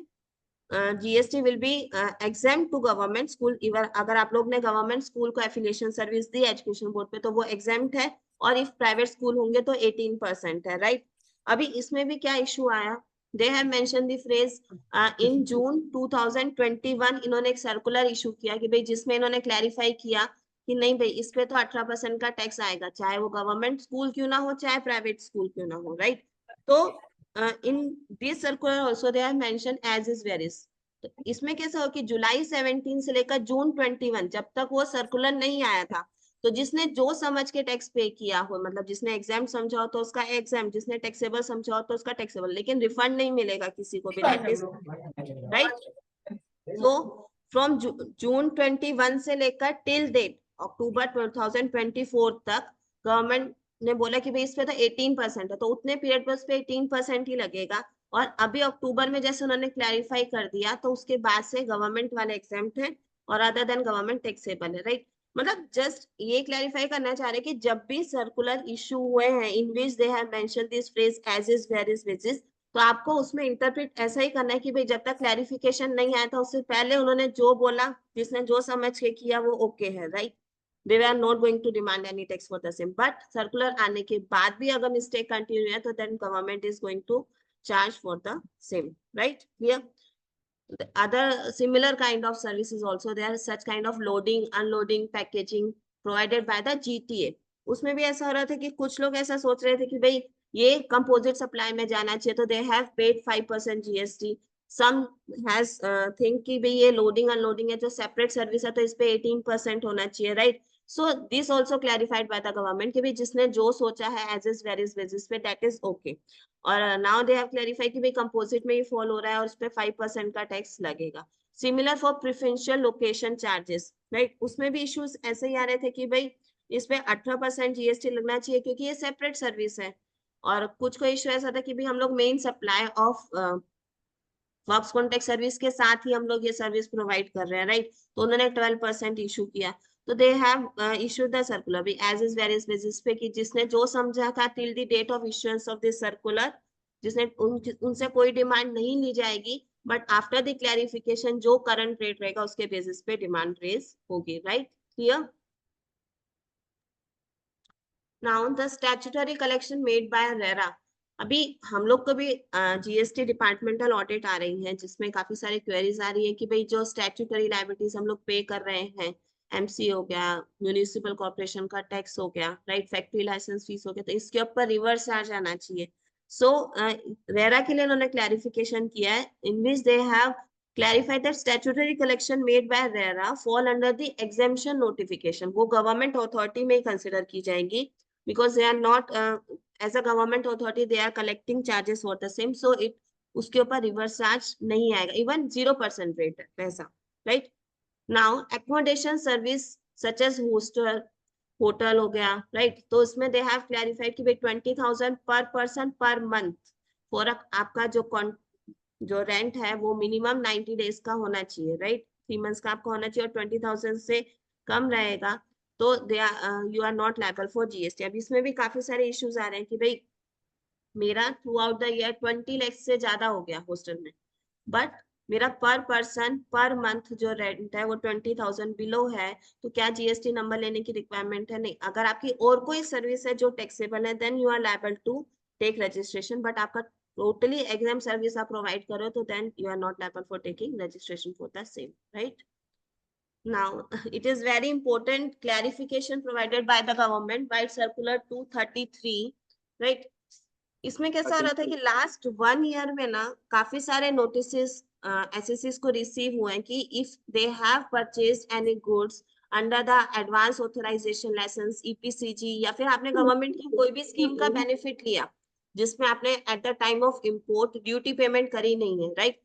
GST will be exempt to government school। Even अगर आप लोग ने गवर्नमेंट स्कूल को एफिलिएशन सर्विस दी एजुकेशन बोर्ड पे तो वो exempt है, और इफ प्राइवेट स्कूल होंगे तो 18% है, राइट? अभी इसमें भी क्या इशू आया, they have mention the phrase in June 2021 इन्होंने एक सर्कुलर इशू किया कि भाई जिसमें इन्होंने क्लैरिफाई किया कि नहीं भाई इस पे तो 18% का टैक्स आएगा, चाहे वो गवर्नमेंट स्कूल क्यों ना हो चाहे प्राइवेट स्कूल क्यों ना हो, राइट? तो in this circular also they have mentioned as is where is, तो इसमें कैसा हो कि जुलाई 17 से लेकर जून 21 जब तक वो सर्कुलर नहीं आया था, तो जिसने जो समझ के टैक्स पे किया हो, मतलब जिसने एग्जाम समझा हो तो उसका एग्जाम, जिसने टैक्सेबल समझा हो तो उसका टैक्सेबल, लेकिन रिफंड नहीं मिलेगा किसी को भी, दैट इज राइट। तो फ्रॉम जून 21 से लेकर टिल डेट अक्टूबर 2024 तक गवर्नमेंट ने बोला कि भाई इस पे तो 18% है, तो उतने पीरियड पर उस पे 18% ही लगेगा। और अभी अक्टूबर में जैसे उन्होंने क्लैरिफाई कर दिया, तो उसके बाद से गवर्नमेंट वाले एग्जाम्प्ट है और अदर देन गवर्नमेंट टैक्सेबल है, राइट। मतलब जस्ट ये क्लैरिफाई करना चाह रहे कि जब भी सर्कुलर इशू हुए हैं in which they have mention this phrase as is where is which is, तो आपको उसमें इंटरप्रेट ऐसा ही करना है कि भाई जब तक क्लैरिफिकेशन नहीं आया था उससे पहले उन्होंने जो बोला, जिसने जो समझ के किया वो ओके है, right. They are not going to demand any tax for the same, but circular आने के बाद भी अगर मिस्टेक कंटिन्यू है तो then government is going to charge for the same, right, clear. Other similar kind of services also there, such kind of loading unloading packaging provided by the GTA। उसमें भी ऐसा हो रहा था कि कुछ लोग ऐसा सोच रहे थे कि भाई ये कंपोजिट सप्लाई में जाना चाहिए, तो they have paid 5% GST। Some has think कि भाई ये लोडिंग अनलोडिंग है जो सेपरेट सर्विस है, तो इस पे 18% होना चाहिए, right. So this also clarified by the government कि भाई जिसने जो सोचा है as is where is basis पे दैट इज ओके। और नाउ दे हैव क्लैरिफाई कि भाई कंपोजिट में ही फॉल हो रहा है और उस पर 5% का टैक्स लगेगा। Similar for preferential location charges, right, उसमें भी इश्यूज ऐसे ही आ रहे थे कि भाई इस पे 18% GST लगना चाहिए क्योंकि ये सेपरेट सर्विस है। और कुछ को इश्यू ऐसा था कि भाई हम लोग main supply of works contract service के साथ ही हम लोग ये सर्विस प्रोवाइड कर रहे हैं, राइट। तो उन्होंने 12% इशू किया। तो they have issued the circular भी एज इज वेरियस बेसिस पे कि जिसने जो समझा था till the date of issuance of this circular, जिसने उनसे कोई डिमांड नहीं ली जाएगी, बट आफ्टर द क्लैरिफिकेशन जो करंट रेट रहेगा उसके बेसिस पे डिमांड रेज होगी, right, clear. Now the statutory collection made by RERA. अभी हम लोग को भी GST डिपार्टमेंटल ऑडिट आ रही है जिसमें काफी सारी क्वेरीज आ रही है कि भाई जो स्टैट्यूटरी लायबिलिटीज हम लोग पे कर रहे हैं, MC हो गया, म्यूनिसिपल कॉर्पोरेशन का टैक्स हो गया, राइट, फैक्ट्री लाइसेंस फीस हो गया, तो इसके ऊपर रिवर्स चार्ज आना चाहिए। सो रेरा के लिए उन्होंने क्लैरिफिकेशन किया है in which they have clarified that statutory collection made by RERA fall under the exemption notification। वो गवर्नमेंट अथॉरिटी में ही कंसिडर की जाएंगी because they are not as a government authority they are collecting charges for the same, so it उसके ऊपर reverse charge नहीं आएगा, even 0% rate है पैसा, right. Now accommodation service such as hostel, hotel हो गया, राइट, तो उसमें दे हैव क्लैरिफाइड कि भाई 20,000 पर पर्सन पर मंथ फॉर आपका जो रेंट है वो मिनिमम 90 डेज का होना चाहिए, राइट, 3 मंथ्स का आपका होना चाहिए, और 20,000 से कम रहेगा तो they you are not liable for GST। अब इसमें भी काफी सारे इश्यूज आ रहे हैं कि भाई मेरा through out the year 20 lakh से ज्यादा हो गया हॉस्टल में, बट मेरा पर पर्सन पर मंथ जो रेंट है वो 20,000 बिलो है, तो क्या GST नंबर लेने की रिक्वायरमेंट है? नहीं। अगर आपकी और कोई सर्विस है जो टैक्सेबल है then you are liable to take registration, but आपका टोटली एग्जाम सर्विस आप प्रोवाइड करो तो then you are not liable for taking registration for the same, right. Now, it is very important clarification provided by the government by circular 233, right? इसमें कैसा हो रहा था कि लास्ट 1 ईयर में ना काफी सारे नोटिसेस SSCs को रिसीव हुए हैं कि if they have purchased any goods under the advance authorization license EPCG, या फिर आपने गवर्नमेंट की कोई भी स्कीम का बेनिफिट लिया जिसमें आपने at the time of import duty payment करी नहीं है, right,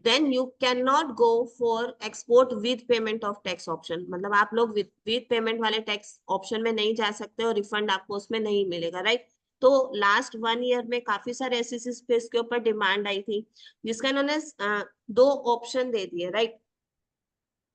then you cannot go for export with payment of tax option। मतलब आप लोग with payment वाले टैक्स ऑप्शन में नहीं जा सकते और रिफंड आपको उसमें नहीं मिलेगा, राइट। तो लास्ट 1 ईयर में काफी सारे SSCs पे इसके ऊपर डिमांड आई थी जिसका इन्होंने 2 ऑप्शन दे दिए, राइट।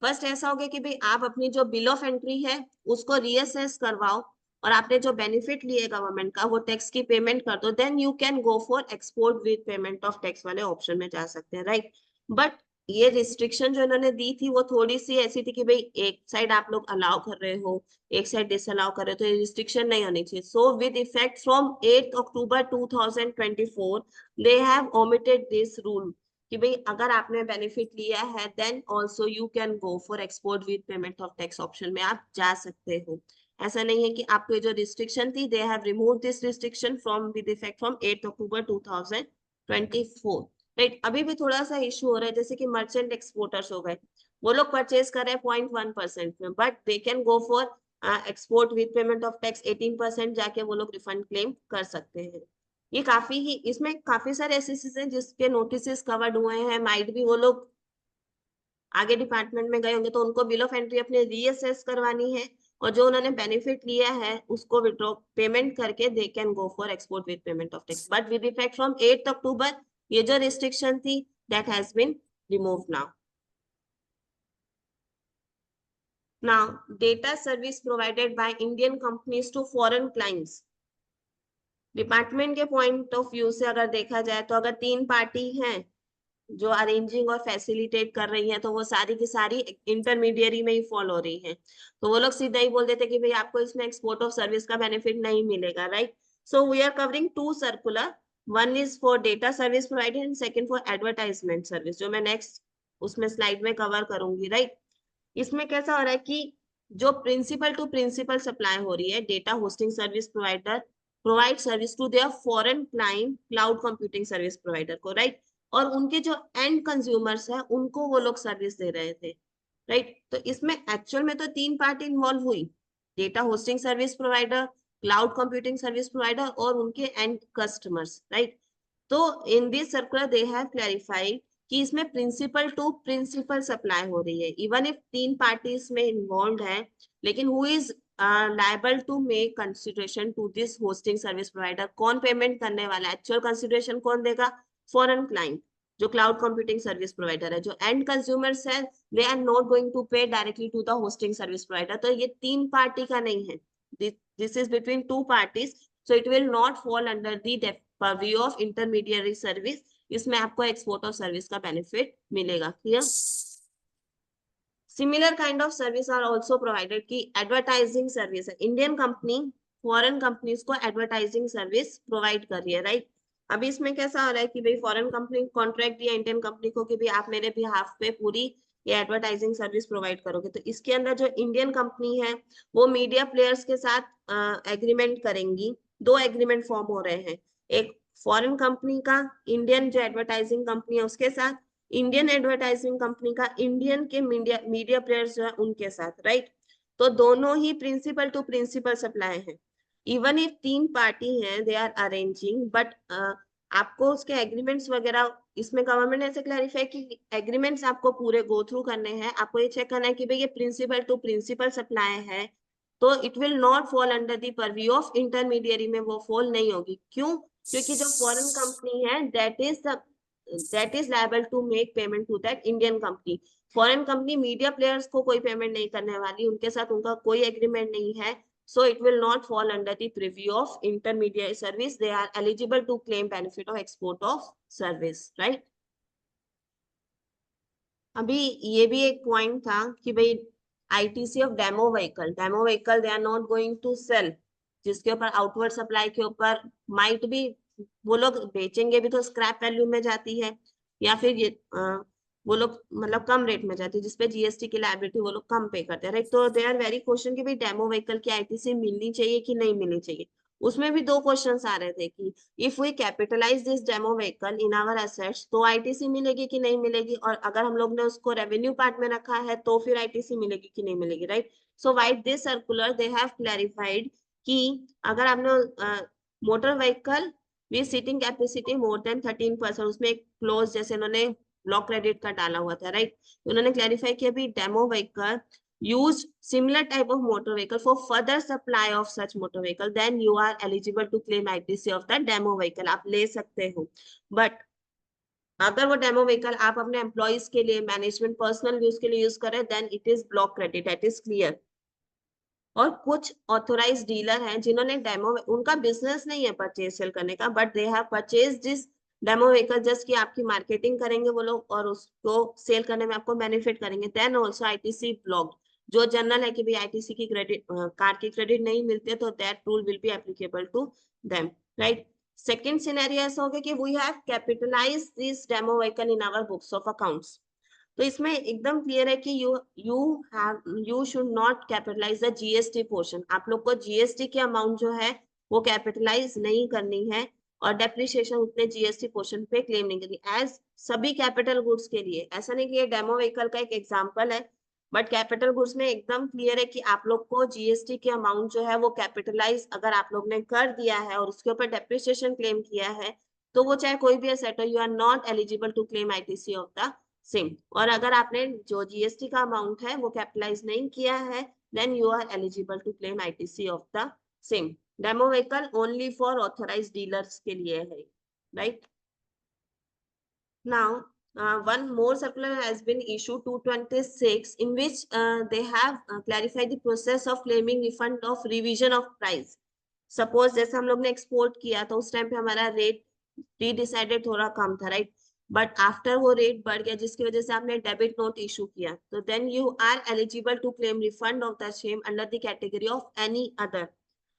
फर्स्ट ऐसा हो गया कि भाई आप अपनी जो बिल ऑफ एंट्री है उसको रीअसेस करवाओ और आपने जो बेनिफिट लिए गवर्नमेंट का वो टैक्स की पेमेंट कर दो, then you can go for export with payment of tax वाले ऑप्शन में जा सकते हैं, राइट। बट ये रिस्ट्रिक्शन जो इन्होंने दी थी वो थोड़ी सी ऐसी थी कि भाई एक साइड आप लोग अलाउ कर रहे हो, एक साइड डिसअलाउ कर रहे हो, तो ये रिस्ट्रिक्शन नहीं होनी चाहिए। So with effect from 8 October 2024 they have omitted this rule कि भाई अगर आपने बेनिफिट लिया है then also you can go for export with payment of tax option में आप जा सकते हो। ऐसा नहीं है कि आपको जो रिस्ट्रिक्शन थी, they have remove this restriction from with effect from 8 October 2024, right. अभी भी थोड़ा सा इशू हो रहा है, जैसे कि मर्चेंट एक्सपोर्टर्स हो गए, वो लोग परचेज कर रहे हैं 0.1% में, but they can go for export with payment of tax 18%, जाके वो लोग रिफंड क्लेम कर सकते हैं। ये काफी ही, इसमें काफी सारे ऐसे हैं जिसके नोटिस कवर्ड हुए हैं, माइट भी वो लोग आगे डिपार्टमेंट में गए होंगे तो उनको बिल ऑफ एंट्री अपने रीअसेस करवानी है, और जो उन्होंने बेनिफिट लिया है उसको विड्रॉ पेमेंट करके they can go for export with payment of tax, but with effect from 8 October ये जो रिस्ट्रिक्शन थी that has been remove now. Now, data service provided by Indian companies to foreign clients. Department के point of view से अगर देखा जाए तो अगर 3 पार्टी हैं जो अरेंजिंग और फैसिलिटेट कर रही हैं, तो वो सारी की सारी इंटरमीडियरी में ही फॉल हो रही हैं, तो वो लोग सीधा ही बोल देते कि भाई आपको इसमें एक्सपोर्ट ऑफ सर्विस का बेनिफिट नहीं मिलेगा, right. So we are covering 2 circular, one is for data service provided and second for advertisement service, जो मैं नेक्स्ट उसमें स्लाइड में कवर करूंगी, राइट। इसमें कैसा हो रहा है कि जो प्रिंसिपल टू प्रिंसिपल सप्लाई हो रही है, data hosting service provider provide service to their foreign client cloud computing service provider को, राइट। और उनके जो एंड कंज्यूमर्स है उनको वो लोग सर्विस दे रहे थे, राइट। तो इसमें एक्चुअल में तो 3 पार्टी इन्वॉल्व हुई, data hosting service provider, cloud computing service provider और उनके एंड कस्टमर्स, राइट। तो in this circular they have clarified कि इसमें प्रिंसिपल टू प्रिंसिपल सप्लाई हो रही है, इवन इफ 3 पार्टीज में इन्वॉल्व है, लेकिन who is liable to make consideration to this hosting service provider, कौन पेमेंट करने वाला है, एक्चुअल कंसिडरेशन कौन देगा, फॉरेन क्लाइंट जो क्लाउड कंप्यूटिंग सर्विस प्रोवाइडर है, जो एंड कंज्यूमर्स है they are not going to pay directly to the hosting service provider, तो ये 3 पार्टी का नहीं है, this is between 2 parties, so it will not fall under the purview of intermediary service, इसमें आपको एक्सपोर्ट ऑफ सर्विस का benefit मिलेगा, clear. Similar kind of service are also provided की एडवर्टाइजिंग सर्विस है, इंडियन कंपनी फॉरेन कंपनीज को advertising service provide कर रही है, राइट। अभी इसमें कैसा हो रहा है कि भाई फॉरेन कंपनी कॉन्ट्रैक्ट दिया इंडियन कंपनी को कि भाई आप मेरे बिहाफ पे पूरी ये एडवर्टाइजिंग सर्विस प्रोवाइड करोगे, तो इसके अंदर जो इंडियन कंपनी है वो मीडिया प्लेयर्स के साथ एग्रीमेंट करेंगी, 2 एग्रीमेंट फॉर्म हो रहे हैं, एक फॉरेन कंपनी का इंडियन जो एडवर्टाइजिंग कंपनी है उसके साथ, इंडियन एडवर्टाइजिंग कंपनी का इंडियन के मीडिया प्लेयर्स जो है उनके साथ, राइट। तो दोनों ही प्रिंसिपल टू प्रिंसिपल सप्लाई है, इवन इफ 3 पार्टी हैं दे आर अरेंजिंग, बट आपको उसके एग्रीमेंट्स वगैरह, इसमें गवर्नमेंट ने ऐसे क्लैरिफाई कि एग्रीमेंट्स आपको पूरे गो थ्रू करने हैं, आपको ये चेक करना है कि भाई ये प्रिंसिपल टू प्रिंसिपल सप्लाई है, तो it will not fall under the purview of intermediary में, वो फॉल नहीं होगी, क्यों, क्योंकि जो फॉरेन कंपनी है that is liable to make payment to that Indian company, foreign company media players को कोई पेमेंट नहीं करने वाली, उनके साथ उनका कोई एग्रीमेंट नहीं है, so it will not fall under the preview of intermediary service, they are eligible to claim benefit of export of service, right। अभी ये भी एक पॉइंट था कि भाई ITC of demo vehicle they are not going to sell, जिसके ऊपर outward supply के ऊपर माइट भी वो लोग बेचेंगे भी तो स्क्रैप वैल्यू में जाती है, या फिर ये वो लोग मतलब कम रेट में जाती है जिसपे जीएसटी की लायबिलिटी वो लोग कम पे करते हैं, राइट। तो दे आर वेरी क्वेश्चन कि भाई डेमो व्हीकल की आईटीसी मिलनी चाहिए कि नहीं मिलनी चाहिए, उसमें भी 2 क्वेश्चंस आ रहे थे कि if we capitalise this demo vehicle in our assets तो आईटीसी मिलेगी कि नहीं मिलेगी, और अगर हम लोग ने उसको रेवेन्यू पार्ट में रखा है तो फिर आईटीसी मिलेगी कि नहीं मिलेगी, right. So with this circular they have clarified कि अगर आपने motor vehicle with seating capacity more than 13%, उसमें एक क्लोज जैसे उन्होंने ब्लॉक क्रेडिट का डाला हुआ था, राइट। उन्होंने क्लैरिफाई किया भी demo vehicle use similar type of motor vehicle for further supply of such motor vehicle, then you are eligible to claim ITC of the demo vehicle, आप ले सकते हो, बट अगर वो डेमो व्हीकल आप अपने एम्प्लॉइज के लिए मैनेजमेंट पर्सनल यूज के लिए यूज करें then it is block credit, that is clear. और कुछ ऑथोराइज डीलर हैं जिन्होंने डेमो, उनका बिजनेस नहीं है परचेज सेल करने का, but they have purchase this demo vehicle just कि आपकी मार्केटिंग करेंगे वो लोग और उसको सेल करने में आपको बेनिफिट करेंगे, देन ऑल्सो आईटीसी ब्लॉक, जो जनरल है कि भाई आईटीसी की क्रेडिट कार की क्रेडिट नहीं मिलती है तो that rule will be applicable to them, right. Second scenario ऐसा हो गया कि we have capitalised this demo vehicle in our books of accounts, तो इसमें एकदम क्लियर है कि you should not capitalise the GST portion, आप लोग को जीएसटी की अमाउंट जो है वो कैपिटलाइज नहीं करनी है, और डेप्रिसिएशन उतने जीएसटी पोर्शन पे क्लेम नहीं करेगी एज सभी कैपिटल गुड्स के लिए। ऐसा नहीं कि ये डेमो व्हीकल का एक एग्जांपल है, बट कैपिटल गुड्स में एकदम क्लियर है कि आप लोग को जीएसटी के अमाउंट जो है वो कैपिटलाइज अगर आप लोग ने कर दिया है और उसके ऊपर डेप्रिसिएशन क्लेम किया है, तो वो चाहे कोई भी एसेट हो, you are not eligible to claim ITC of the same. और अगर आपने जो जीएसटी का अमाउंट है वो कैपिटलाइज नहीं किया है, then you are eligible to claim ITC of the same. Demo vehicle only for authorised dealers के लिए है, right. Now one more circular has been issued 226 in which they have clarified the process of claiming refund of revision of price. Suppose जैसे हम लोग ने export किया तो उस टाइम पे हमारा रेट प्री डिसाइडेड थोड़ा कम था, राइट, बट आफ्टर वो रेट बढ़ गया जिसकी वजह से आपने डेबिट नोट इशू किया, तो then you are eligible to claim refund of the same under the category of any other.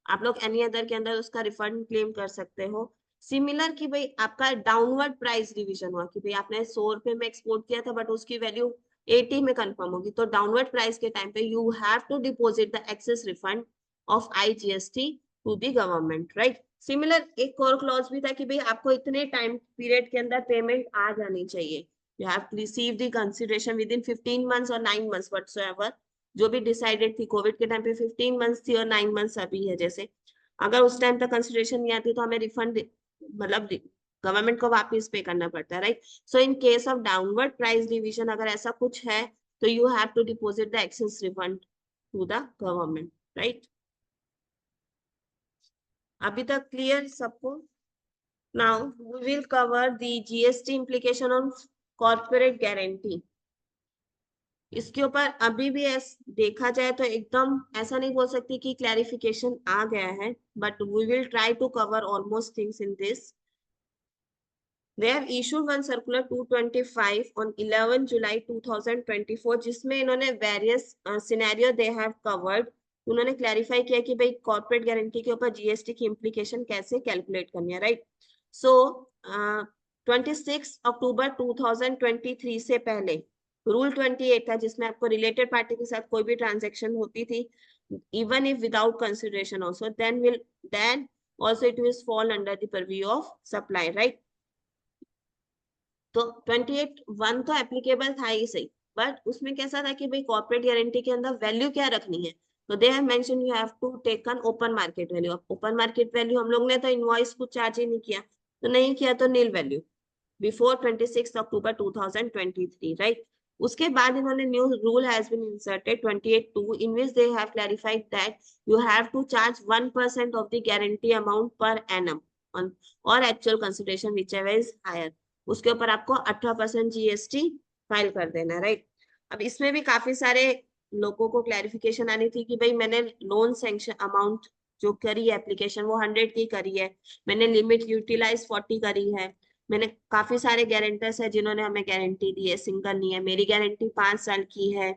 आप लोग एनी अदर के अंदर उसका रिफंड क्लेम कर सकते हो। सिमिलर कि भाई आपका डाउनवर्ड प्राइस रिवीजन हुआ कि भाई आपने 100 रुपए में एक्सपोर्ट किया था बट उसकी वैल्यू 80 में कंफर्म होगी, तो डाउनवर्ड प्राइस के टाइम पे you have to deposit the excess refund of IGST to the government, right. Similar एक और क्लॉज भी था कि भाई आपको इतने टाइम पीरियड के अंदर पेमेंट आ जानी चाहिए, you have to receive the consideration within 15 months और 9 मंथ्स व्हाटसोएवर, जो भी डिसाइडेड थी। कोविड के टाइम पे 15 मंथ्स थी और 9 मंथ्स अभी है। जैसे अगर उस टाइम तक कंसिडरेशन नहीं आती तो हमें रिफंड मतलब गवर्नमेंट को वापस पे करना पड़ता है, right. So in case of downward price division अगर ऐसा कुछ है तो you have to deposit the excess refund to the government, right. अभी तक क्लियर सबको? Now we will cover the GST implication on corporate guarantee. इसके ऊपर अभी भी देखा जाए तो एकदम ऐसा नहीं बोल सकती कि क्लैरिफिकेशन आ गया है, but we will try to cover almost things in this. They have issued one circular 225 on 11 July 2024 जिसमें इन्होंने various scenario they have covered। उन्होंने क्लैरिफाई किया कि भाई कॉर्पोरेट गारंटी के ऊपर जीएसटी की इम्प्लीकेशन कैसे कैलकुलेट करनी है, राइट। सो 26 अक्टूबर 2023 से पहले रूल 28 था जिसमें आपको रिलेटेड पार्टी के साथ कोई भी ट्रांजेक्शन होती थी, even if without consideration also, then also it will fall under the purview of supply, right। तो 28(1) तो एप्लीकेबल था ही सही, बट उसमें कैसा था कि भाई कॉर्पोरेट गारंटी के अंदर वैल्यू क्या रखनी है, तो they have mention you have to taken open market value. Open market value हम लोग ने तो इनवॉइस कुछ चार्ज ही नहीं किया, तो नहीं किया तो nil value before 26 October 2023, right. उसके बाद इन्होंने new rule has been inserted 28(2) in which they have clarified that you have to charge 1% of the guarantee amount per annum on और actual consideration whichever is higher. उसके ऊपर आपको 18% GST file कर देना, right. अब इसमें भी काफी सारे लोगों को क्लैरिफिकेशन आनी थी कि भाई मैंने लोन सैंक्शन अमाउंट जो करी है एप्लीकेशन वो 100 की करी है, मैंने लिमिट यूटिलाइज 40 करी है, मैंने काफी सारे गारंटर्स है जिन्होंने हमें गारंटी दी है, सिंगल नहीं है, मेरी गारंटी 5 साल की है।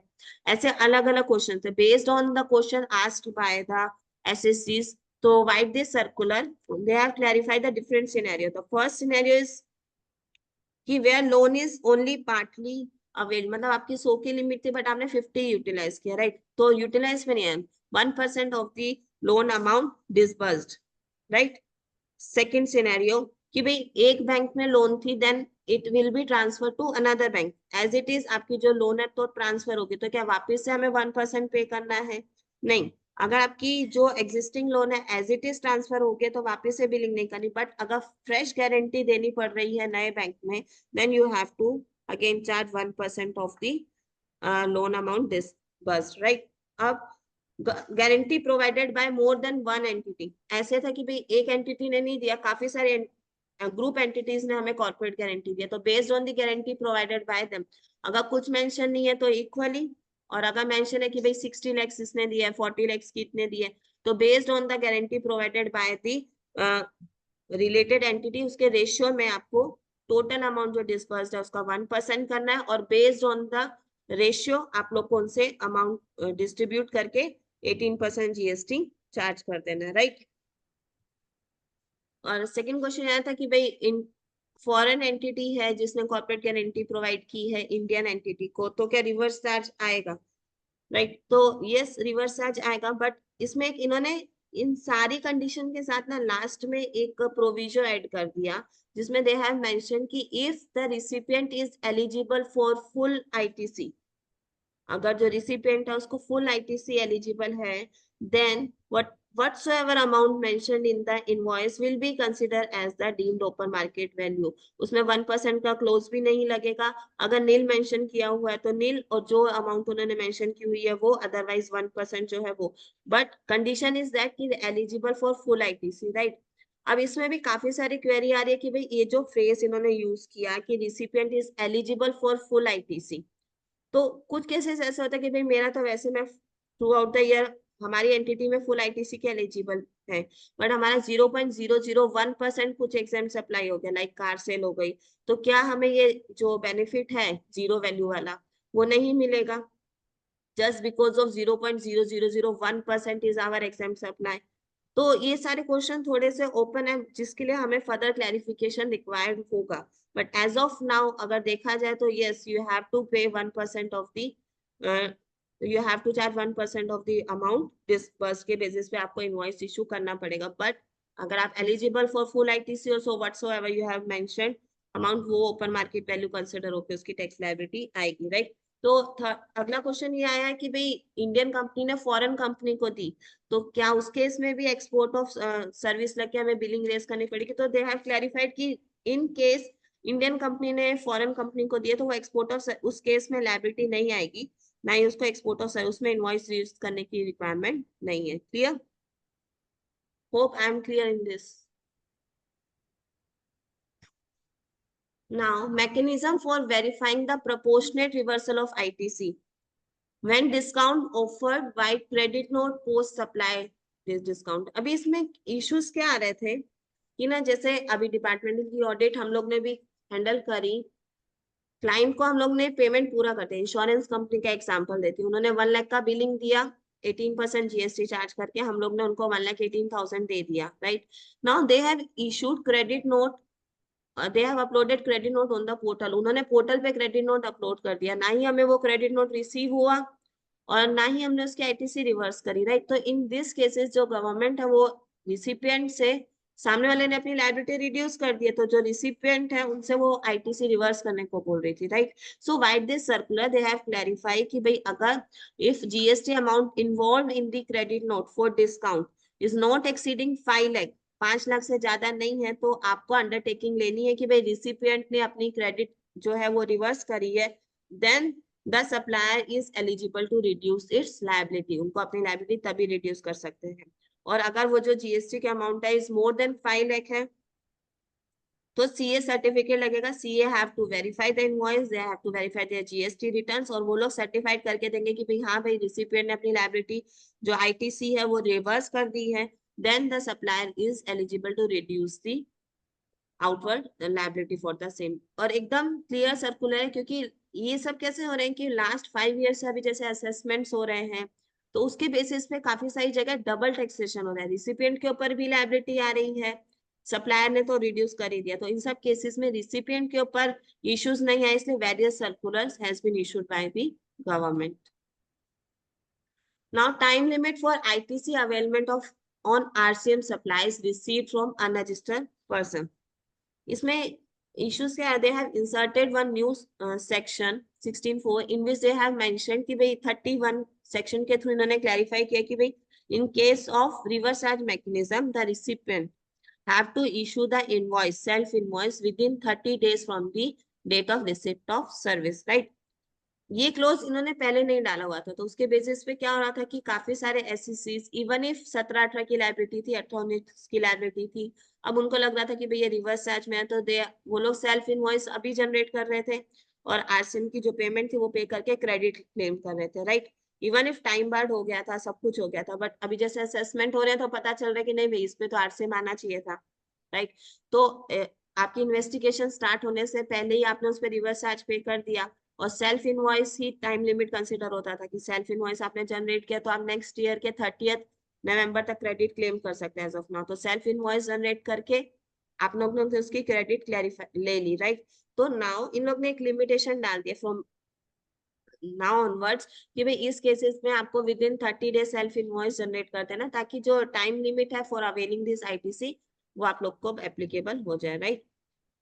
ऐसे अलग अलग क्वेश्चन थे based on the question asked by the एसएससीज। तो write this circular, they have clarified the different scenario. The first scenario is कि where loan is only partly avail, मतलब आपकी 100 की लिमिट थी बट आपने 50 यूटिलाइज किया, राइट, तो यूटिलाइज में नहीं है, 1% of the loan amount disbursed, right. Second scenario कि भाई एक बैंक में लोन थी, then it will be transfer to another bank as it is, आपकी जो लोन है तो ट्रांसफर होगी, तो क्या वापस से हमें 1% पे करना है? नहीं। अगर आपकी जो एग्जिस्टिंग लोन है एज इट इज ट्रांसफर हो गया तो वापस से बिलिंग नहीं करनी, बट अगर फ्रेश गारंटी देनी पड़ रही है नए बैंक में, then you have to again charge 1% of the loan amount disbursed, right. अब guarantee provided by more than one entity, ऐसे था कि भाई एक एंटिटी ने नहीं दिया, काफी सारे ग्रुप एंटिटीज ने हमें कॉर्पोरेट गारंटी दिया, तो based on the guarantee provided bye them, अगर कुछ मेंशन नहीं है तो इक्वली, और अगर मेंशन है कि भाई 60 लाख इसने दिया है, 40 लाख कितने दिए, तो based on the guarantee provided by the related entity उसके रेशियो में आपको टोटल अमाउंट जो डिस्बर्स्ड है उसका 1% करना है, और बेस्ड ऑन द रेशियो आप लोग को उनसे अमाउंट डिस्ट्रीब्यूट करके 18% जीएसटी चार्ज कर देना है, राइट। और सेकंड क्वेश्चन आया था कि भाई इन फॉरेन एंटिटी है जिसने कॉर्पोरेट गारंटी प्रोवाइड की है इंडियन एंटिटी को, तो क्या रिवर्स चार्ज आएगा, राइट। तो यस रिवर्स चार्ज आएगा, बट इसमें इन्होंने इन सारी कंडीशन के साथ ना लास्ट में एक प्रोविजन ऐड कर दिया, जिसमें दे हैव मेंशन कि if the recipient is eligible for full ITC, अगर जो रिसिपिएंट है उसको फुल आईटीसी एलिजिबल है, then whatsoever amount mentioned in the invoice will be considered as the deemed open market value. उसमें 1% का close भी नहीं लगेगा, अगर नील मेंशन किया हुआ है तो नील, और जो अमाउंट उन्होंने मेंशन की हुई है वो, अदरवाइज 1% जो है वो, बट कंडीशन इज दैट कि eligible for full ITC, right. अब इसमें भी काफी सारी क्वेरी आ रही है कि भाई ये जो फ्रेज इन्होंने यूज किया कि recipient is eligible for full ITC, तो कुछ केसेस ऐसे होता है कि भाई मेरा तो वैसे मैं थ्रू आउट द ईयर हमारी एंटिटी में फुल आईटीसी के एलिजिबल है, बट हमारा 0.001% कुछ एग्जाम्स अप्लाई हो गया, लाइक कार सेल हो गई, तो क्या हमें ये जो बेनिफिट है जीरो वैल्यू वाला वो नहीं मिलेगा, just because of 0.0001% is our exams apply. तो ये सारे क्वेश्चन थोड़े से ओपन है, जिसके लिए हमें फर्दर क्लैरिफिकेशन रिक्वायर्ड होगा, बट एज ऑफ नाउ अगर देखा जाए तो yes, you have to pay 1% of the, you have to charge 1% of the amount disburse के बेसिस पे आपको इनवॉइस इशू करना पड़ेगा, बट अगर आप एलिजिबल फॉर फुल आईटीसी और so whatsoever you have mentioned amount, वो ओपन मार्केट वैल्यू कंसिडर होकर उसकी टैक्स लायबिलिटी आएगी, राइट। तो अगला क्वेश्चन ये आया कि भाई इंडियन कंपनी ने फॉरेन कंपनी को दी, तो क्या उस केस में भी एक्सपोर्ट ऑफ सर्विस लग के हमें बिलिंग रेज करनी पड़ेगी, तो दे हैव क्लैरिफाइड कि इन केस इंडियन कंपनी ने फॉरेन कंपनी को दिए तो वो एक्सपोर्ट ऑफ उस केस में लायबिलिटी नहीं आएगी, ना ही उसको एक्सपोर्ट ऑफ सर्विस में इनवॉइस यूज करने की रिक्वायरमेंट नहीं है। Clear? Hope I am clear in this. Now, mechanism for verifying the proportionate reversal of ITC when discount offered by credit note post supply discount। अभी इसमें issues क्या आ रहे थे कि ना, जैसे अभी डिपार्टमेंटल की ऑडिट हम लोग ने भी हैंडल करी, क्लाइंट को हम लोग ने पेमेंट पूरा करते हैं, इंश्योरेंस कंपनी का एग्जांपल देती हूँ, उन्होंने 1 लाख का बिलिंग दिया, 18% जीएसटी चार्ज करके हम लोग ने उनको 1,18,000 दे दिया, right. Now they have issued credit note, they have uploaded credit note on the portal, उन्होंने पोर्टल पे क्रेडिट नोट अपलोड कर दिया, ना ही हमें वो क्रेडिट नोट रिसीव हुआ और ना ही हमने उसकी आईटीसी रिवर्स करी, राइट। तो इन दिस केसेस जो गवर्नमेंट है वो रिसिपिएंट से, सामने वाले ने अपनी लायबिलिटी रिड्यूस कर दी है, तो जो रिसिपिएंट है उनसे वो आईटीसी रिवर्स करने को बोल रही थी, right. So with this circular they have clarify कि भाई अगर if GST amount involve in the credit note for discount is not exceeding 5 lakh, 5 lakh से ज्यादा नहीं है, तो आपको अंडरटेकिंग लेनी है कि भाई रिसिपिएंट ने अपनी क्रेडिट जो है वो रिवर्स करी है, then the supplier is eligible to reduce its liability, उनको अपनी लायबिलिटी तभी रिड्यूस कर सकते हैं। और अगर वो जो जीएसटी के अमाउंट है इज मोर देन 5 लाख है, तो सीए सर्टिफिकेट लगेगा, CA have to verify the invoice, they have to verify their GST returns, और वो लोग सर्टिफाइड करके देंगे कि भाई हाँ भाई रिसिपिएंट ने अपनी लायबिलिटी जो आईटीसी है वो रिवर्स कर दी है, then the supplier is eligible to reduce the outward liability for the same. और एकदम क्लियर सर्कुलर है, क्योंकि ये सब कैसे हो रहे हैं कि लास्ट 5 ईयर से अभी जैसे असेसमेंट्स हो रहे हैं, तो उसके बेसिस पे काफी सारी जगह डबल टैक्सेशन हो रहा है, रिसिपिएंट के ऊपर भी लायबिलिटी आ रही है, सप्लायर ने तो रिड्यूस कर ही दिया, तो इन सब केसेस में रिसिपिएंट के ऊपर इश्यूज नहीं है, इसलिए various circulars has been issued by the government. Now time limit for ITC availment of on RCM supplies received from unregistered person. इसमें issues क्या है, they have inserted one new section 16(4) in which they have mentioned कि भाई 31 section के through इन्होंने clarify किया कि भाई in case of reverse charge mechanism the recipient have to issue the invoice, self invoice within 30 days from the date of receipt of service, right। ये close इन्होंने पहले नहीं डाला हुआ था, तो उसके बेसिस पे क्या हो रहा था कि काफी सारे एससीसीज, इवन इफ 17-18 की लायबिलिटी थी, 18-19 की लायबिलिटी थी, अब उनको लग रहा था कि भाई ये रिवर्स चार्ज में है, तो वो लोग सेल्फ इनवॉइस अभी जनरेट कर रहे थे और आरसीएम की जो पेमेंट थी वो पे करके क्रेडिट क्लेम कर रहे थे, right. Even if time barred हो गया था, सब कुछ हो गया था, बट अभी जैसे असेसमेंट हो रहे हैं तो पता चल रहा है कि नहीं भाई इस पे तो आरसीएम आना चाहिए था, राइट। तो आपकी इन्वेस्टिगेशन स्टार्ट होने से पहले ही आपने उस पर रिवर्स चार्ज पे कर दिया, और सेल्फ इनवॉइस ही टाइम लिमिट कंसीडर होता था कि सेल्फ इनवॉइस आपने जनरेट किया तो आप नेक्स्ट ईयर के 30 नवंबर तक क्रेडिट क्लेम कर सकते हैं एज ऑफ नाउ, तो सेल्फ इनवॉइस जनरेट करके आप लोग ने उसकी क्रेडिट क्लैरिफाई ले ली, राइट। तो नाउ इन लोग ने एक लिमिटेशन डाल दिया फ्रॉम नाउ ऑनवर्ड्स कि भाई इस केसेस में आपको within 30 days self invoice generate कर देना, ताकि जो टाइम लिमिट है फॉर अवेलिंग दिस आईटीसी वो आप लोग को एप्लीकेबल हो जाए, right.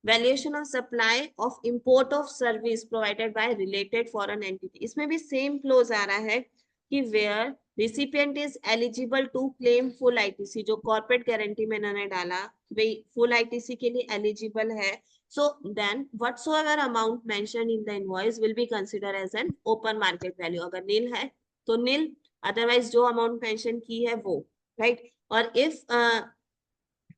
Valuation of supply of import of service provided by related foreign entity, इसमें भी सेम क्लोज आ रहा है कि where recipient is eligible to claim full ITC, जो कॉर्पोरेट गारंटी में इन्होंने डाला भाई फुल आईटीसी के लिए एलिजिबल है, so then whatsoever amount mentioned in the invoice will be considered as an open market value, अगर नील है तो नील, अदरवाइज जो अमाउंट मेंशन की है वो, राइट। और if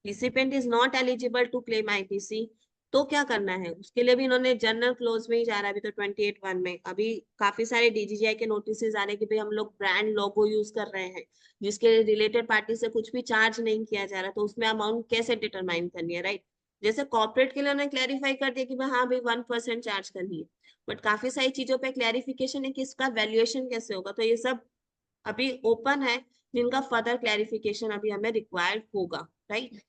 recipient is not eligible to claim ITC तो क्या करना है, उसके लिए भी इन्होंने जनरल क्लोज में ही जा रहा है अभी तो 28(1) में। अभी काफी सारे डीजीजीआई के नोटिस आ रहे हैं कि भाई हम लोग ब्रांड लोगो यूज कर रहे हैं जिसके रिलेटेड पार्टी से कुछ भी चार्ज नहीं किया जा रहा, तो उसमें अमाउंट कैसे डिटरमाइन करनी है, राइट। जैसे कॉर्पोरेट के लिए उन्होंने क्लैरिफाई कर दिया कि भाई हाँ भाई 1% चार्ज करनी है, बट काफी सारी चीजों पे क्लैरिफिकेशन है कि इसका वैल्यूएशन कैसे होगा, तो ये सब अभी ओपन है, जिनका फर्दर क्लैरिफिकेशन अभी हमें रिक्वायर्ड होगा, right.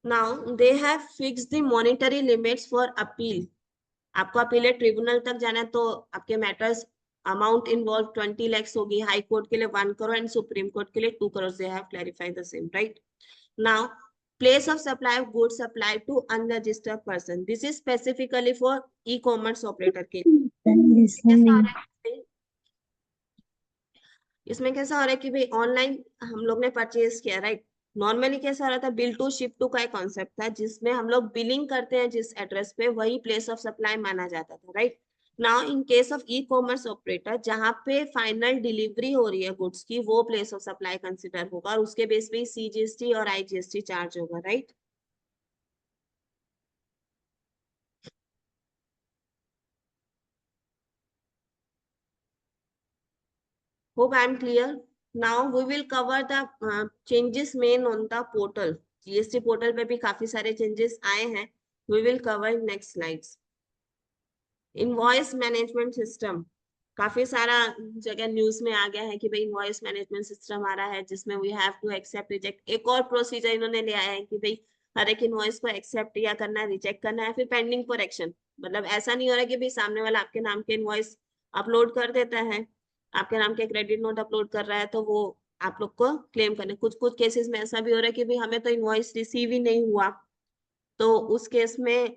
Now they have fixed the monetary limits for appeal, आपको अपीलेट ट्रिब्यूनल तक जाना है तो आपके मैटर्स अमाउंट इन्वॉल्व 20 lakhs होगी, हाई कोर्ट के लिए 1 crore एंड सुप्रीम कोर्ट के लिए 2 crore, they have clarified the same, right. Now place of supply of goods supplied to unregistered person, this is specifically for e-commerce operator के लिए। कैसा हो रहा है इसमें कैसा हो रहा है कि भाई ऑनलाइन हम लोग ने परचेज किया, राइट। नॉर्मली कैसा हो रहा था, बिल टू शिप टू का एक कॉन्सेप्ट था जिसमें हम लोग बिलिंग करते हैं जिस एड्रेस पे वही प्लेस ऑफ सप्लाई माना जाता था, right. Now in case of e commerce operator जहां पे फाइनल डिलीवरी हो रही है गुड्स की वो प्लेस ऑफ सप्लाई कंसिडर होगा और उसके बेस पे सीजीएसटी और आईजीएसटी चार्ज होगा, right. Hope I am clear. Now we will cover the changes made on the portal. GST portal पे भी काफी सारे चेंजेस आए हैं, we will cover in next slides. Invoice management system, काफी सारा जगह न्यूज में आ गया है कि भाई इनवॉइस मैनेजमेंट सिस्टम आ रहा है जिसमें we have to accept reject, एक और प्रोसीजर इन्होंने ले आया है कि भाई हर एक इनवॉइस को एक्सेप्ट या करना है, रिजेक्ट करना है, फिर पेंडिंग फॉर एक्शन। मतलब ऐसा नहीं हो रहा कि भाई सामने वाला आपके नाम के इनवॉइस अपलोड कर देता है, आपके नाम के क्रेडिट नोट अपलोड कर रहा है तो वो आप लोग को क्लेम करने, कुछ कुछ केसेस में ऐसा भी हो रहा है कि भाई हमें तो इनवॉइस रिसीव ही नहीं हुआ, तो उस केस में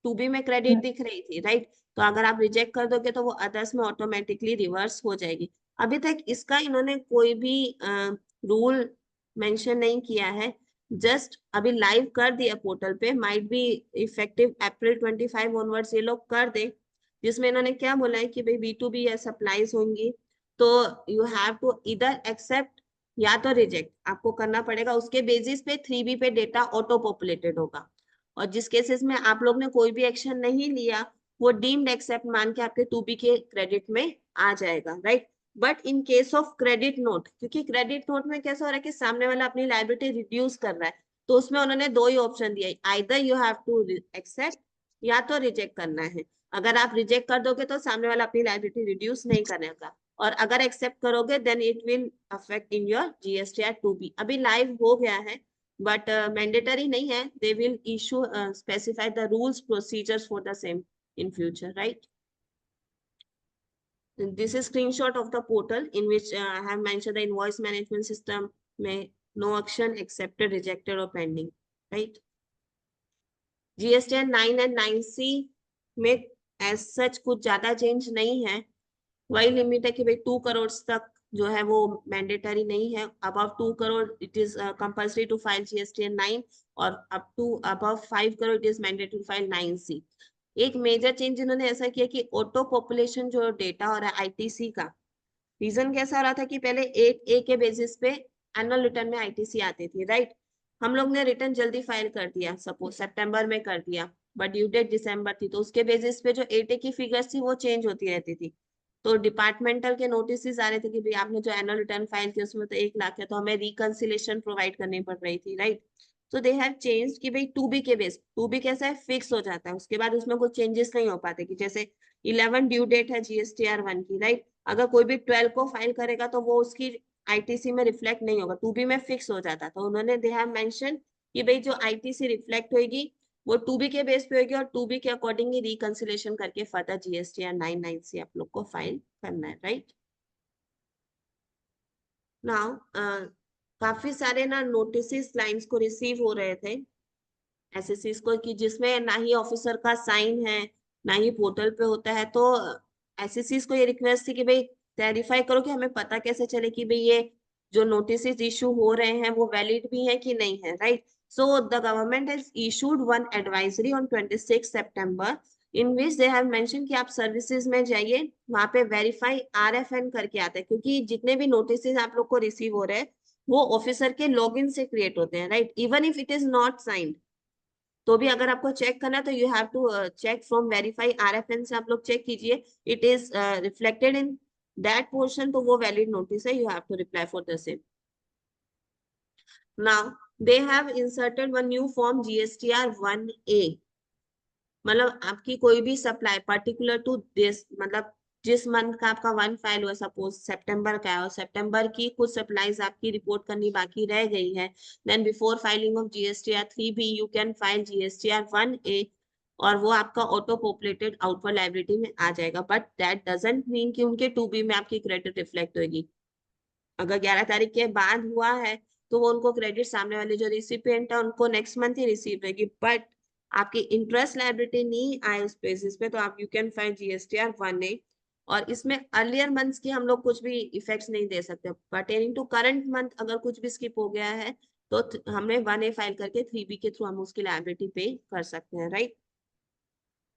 टू बी में क्रेडिट दिख रही थी, राइट। तो अगर आप रिजेक्ट कर दोगे तो वो अदर्स में ऑटोमेटिकली रिवर्स हो जाएगी। अभी तक इसका इन्होंने कोई भी रूल मेंशन नहीं किया है, जस्ट अभी लाइव कर दिया पोर्टल पे, might be effective April 25 onwards ये लोग कर दे, जिसमें इन्होंने क्या बोला है कि भाई B2B या सप्लाईज होंगी तो यू हैव टू इधर एक्सेप्ट या तो रिजेक्ट आपको करना पड़ेगा, उसके बेसिस पे 3B पे डेटा ऑटो पॉपुलेटेड होगा, और जिस केसेस में आप लोग ने कोई भी एक्शन नहीं लिया वो डीम्ड एक्सेप्ट मान के आपके 2B के क्रेडिट में आ जाएगा, right. But in case of credit note, क्योंकि क्रेडिट नोट में कैसा हो रहा है कि सामने वाला अपनी लायबिलिटी रिड्यूस कर रहा है, तो उसमें उन्होंने दो ही ऑप्शन दिया, either you have to accept या तो रिजेक्ट करना है। अगर आप रिजेक्ट कर दोगे तो सामने वाला अपनी लायबिलिटी रिड्यूस नहीं करेगा, और अगर एक्सेप्ट करोगे then it will affect in your GSTR 2B। अभी लाइव हो गया है but mandatory नहीं है, they will issue specify the rules procedures for the same in future, right. This is screenshot of the portal in which I have mentioned the invoice management system में no action accepted, rejected or pending, right. GSTR 9 and 9C में as such कुछ ज्यादा change नहीं है, वही limit है कि भाई 2 करोड़ तक जो है वो मैंडेटरी नहीं है, above 2 crore it is compulsory to file GSTN 9 और up to above 5 crore it is mandatory to file 9C। एक मेजर चेंज इन्होंने ऐसा किया कि ऑटो पॉपुलेशन जो डेटा हो रहा है आईटीसी का, रीजन कैसा हो रहा था कि पहले 8A के बेसिस पे एनुअल रिटर्न में आईटीसी आती थी, राइट। हम लोग ने रिटर्न जल्दी फाइल कर दिया, सपोज सितंबर में कर दिया, बट ड्यू डेट दिसंबर थी, तो उसके बेसिस पे जो 8A की फिगर्स थी वो चेंज होती रहती थी, तो डिपार्टमेंटल के नोटिस आ रहे थे कि भाई आपने जो एनुअल रिटर्न फाइल किया उसमें तो 1 लाख है, तो हमें रिकंसिलेशन प्रोवाइड करनी पड़ रही थी, राइट। तो दे हैव चेंज कि भाई 2B के बेस, 2B कैसा है फिक्स हो जाता है, उसके बाद उसमें कुछ चेंजेस नहीं हो पाते, कि जैसे 11 ड्यू डेट है GSTR 1 की, राइट। अगर कोई भी 12 को फाइल करेगा तो वो उसकी आईटीसी में रिफ्लेक्ट नहीं होगा, 2B में फिक्स हो जाता, तो उन्होंने दे हैव मेंशन कि भाई जो आईटीसी रिफ्लेक्ट होगी वो 2B के बेस पे होगी और 2B के अकॉर्डिंगली रिकंसिलेशन करके फर्दर GSTR 99C आप लोग को फाइल करना है, राइट। नाउ काफी सारे ना नोटिस क्लाइंट्स को रिसीव हो रहे थे एसएससीज को, कि जिसमें ना ही ऑफिसर का साइन है ना ही पोर्टल पे होता है। तो एसएससीज को ये रिक्वेस्ट थी कि भाई क्लैरिफाई करो कि हमें पता कैसे चले कि भाई ये जो नोटिस इशू हो रहे हैं वो वैलिड भी है कि नहीं है, right. So the government has issued one advisory on 26 September in which they have mention कि आप सर्विसेज में जाइए, वहां पे वेरीफाई RFN करके आता है, क्योंकि जितने भी नोटिस आप लोग को रिसीव हो रहे हैं वो ऑफिसर के लॉगिन से क्रिएट होते हैं, right, even if it is not signed. तो भी अगर आपको चेक करना है तो you have to check from verify RFN से आप लोग चेक कीजिए, it is reflected in that portion, तो वो वैलिड नोटिस है, you have to reply for the same. Now they have inserted one new form GSTR 1A, मतलब आपकी कोई भी सप्लाई पर्टिकुलर टू दिस, मतलब जिस मंथ का आपका वन फाइल हुआ, सपोज सितंबर का है और सितंबर की कुछ सप्लाईज आपकी रिपोर्ट करनी बाकी रह गई है, then before filing of GSTR 3B you can file GSTR 1A, और वो आपका ऑटो पॉपुलेटेड आउटवर्ड लायबिलिटी में आ जाएगा। बट दैट डजंट मीन कि उनके 2B में आपकी क्रेडिट रिफ्लेक्ट होगी। अगर 11 तारीख के बाद हुआ है तो वो उनको क्रेडिट सामने वाले जो रिसिपिएंट है उनको नेक्स्ट मंथ ही रिसीव होगी, बट आपकी इंटरेस्ट लायबिलिटी नहीं आए उस बेसिस पे तो आप you can file GSTR 1A। और इसमें अर्लियर मंथ्स की हम लोग कुछ भी इफेक्ट्स नहीं दे सकते, पर्टेनिंग टू करंट मंथ अगर कुछ भी स्किप हो गया है तो हमने 1A फाइल करके 3B के थ्रू हम उसकी लायबिलिटी पे कर सकते हैं, right.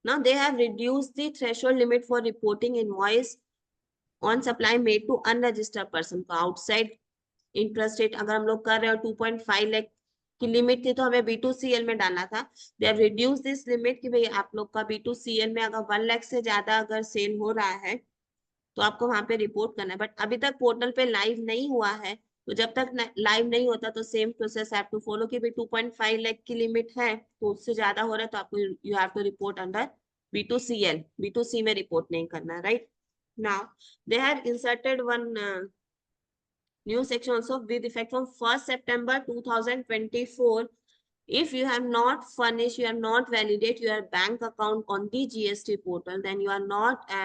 Now they have reduced the threshold limit for reporting invoice on supply made to unregistered person। तो आउटसाइड इंटरेस्ट रेट अगर हम लोग कर रहे हो 2.5 लाख की लिमिट थी तो हमें B2CL में डालना था। They have reduce this limit कि भाई आप लोग का B2CL में अगर 1 लाख से ज्यादा अगर सेल हो रहा है तो आपको वहां पे रिपोर्ट करना है, बट अभी तक पोर्टल पे लाइव नहीं हुआ है। तो जब तक लाइव नहीं होता तो same process have to follow कि भाई 2.5 लाख की लिमिट है तो उससे ज्यादा हो रहा है तो आपको you have to report under B2CL, B2C में रिपोर्ट नहीं करना, right. Now they have inserted one new section also with effect from 1st September 2024. If you have not furnished, you have not validate your bank account on the GST portal, then you are not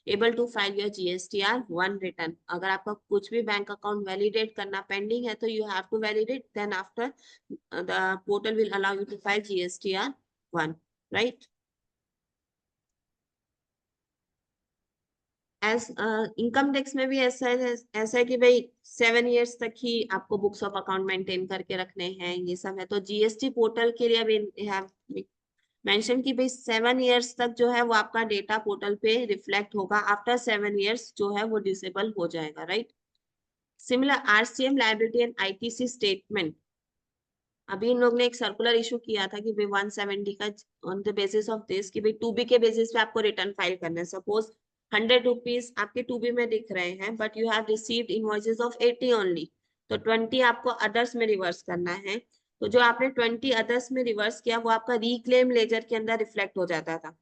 able to file your GSTR 1 return. अगर आपका कुछ भी bank account validate करना pending है तो you have to validate, then after the portal will allow you to file GSTR 1, right? Income tax में भी ऐसा है कि भाई 7 इयर्स तक ही आपको बुक्स ऑफ अकाउंट मेंटेन करके रखने हैं, ये सब है। तो GST पोर्टल के लिए अभी मेंशन कि भाई 7 इयर्स तक जो है वो आपका डेटा पोर्टल पे रिफ्लेक्ट होगा, आफ्टर 7 इयर्स जो है वो डिसेबल हो जाएगा, right. Similar RCM liability and ITC statement, अभी इन लोग ने एक सर्कुलर इशू किया था कि भाई 170 का on the basis of this कि भाई 2B के बेसिस पे आपको रिटर्न फाइल करना है। सपोज 100 रुपीज आपके 2B में दिख रहे हैं but you have received invoices of 80 only, तो 20 आपको अदर्स में रिवर्स करना है। तो जो आपने 20 अदर्स में रिवर्स किया वो आपका रिक्लेम लेजर के अंदर रिफ्लेक्ट हो जाता था।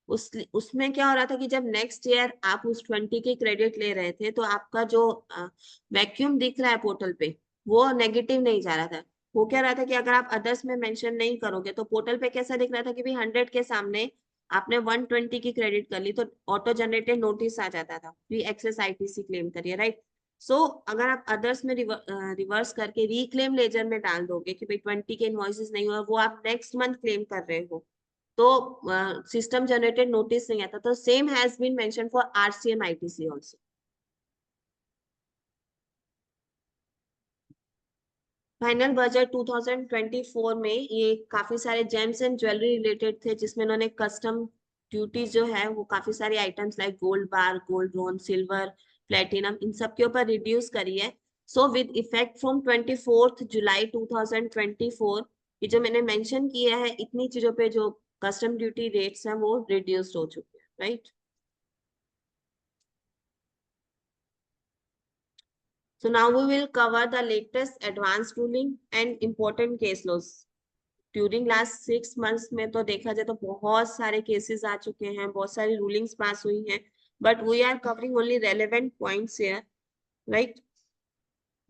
उसमें क्या हो रहा था कि जब नेक्स्ट ईयर आप उस 20 के क्रेडिट ले रहे थे तो आपका जो वैक्यूम दिख रहा है पोर्टल पे वो नेगेटिव नहीं जा रहा था। वो क्या रहा था कि अगर आप अदर्स में मेंशन नहीं करोगे तो पोर्टल पे कैसा दिख रहा था कि भाई 100 के सामने आपने 120 की क्रेडिट कर ली तो ऑटो जनरेटेड नोटिस आ जाता था वी एक्सेस ITC क्लेम करिए, राइट। सो अगर आप अदर्स में रिवर्स करके रिक्लेम लेजर में डाल दोगे कि भाई 20 के इनवॉइसेस नहीं हुआ, वो आप नेक्स्ट मंथ क्लेम कर रहे हो तो सिस्टम जनरेटेड नोटिस नहीं आता। तो same has been mention for RCM ITC also. Final budget 2024 में ये काफी सारे जेम्स एंड ज्वेलरी रिलेटेड थे जिसमें उन्होंने कस्टम ड्यूटीज जो है वो काफी सारे items like gold bar, gold loan, silver, platinum, इन सब के ऊपर रिड्यूस करी है। सो विद इफेक्ट फ्रॉम 24 जुलाई 2024 ये जो मैंने मेंशन किया है इतनी चीजों पे जो कस्टम ड्यूटी रेट्स हैं वो रिड्यूस्ड हो चुके हैं, right. So now we will cover the latest advanced ruling and important case laws. During last 6 months में तो देखा जाए तो बहुत सारे cases आ चुके हैं, बहुत सारी rulings पास हुई हैं, but we are covering only relevant points here, right?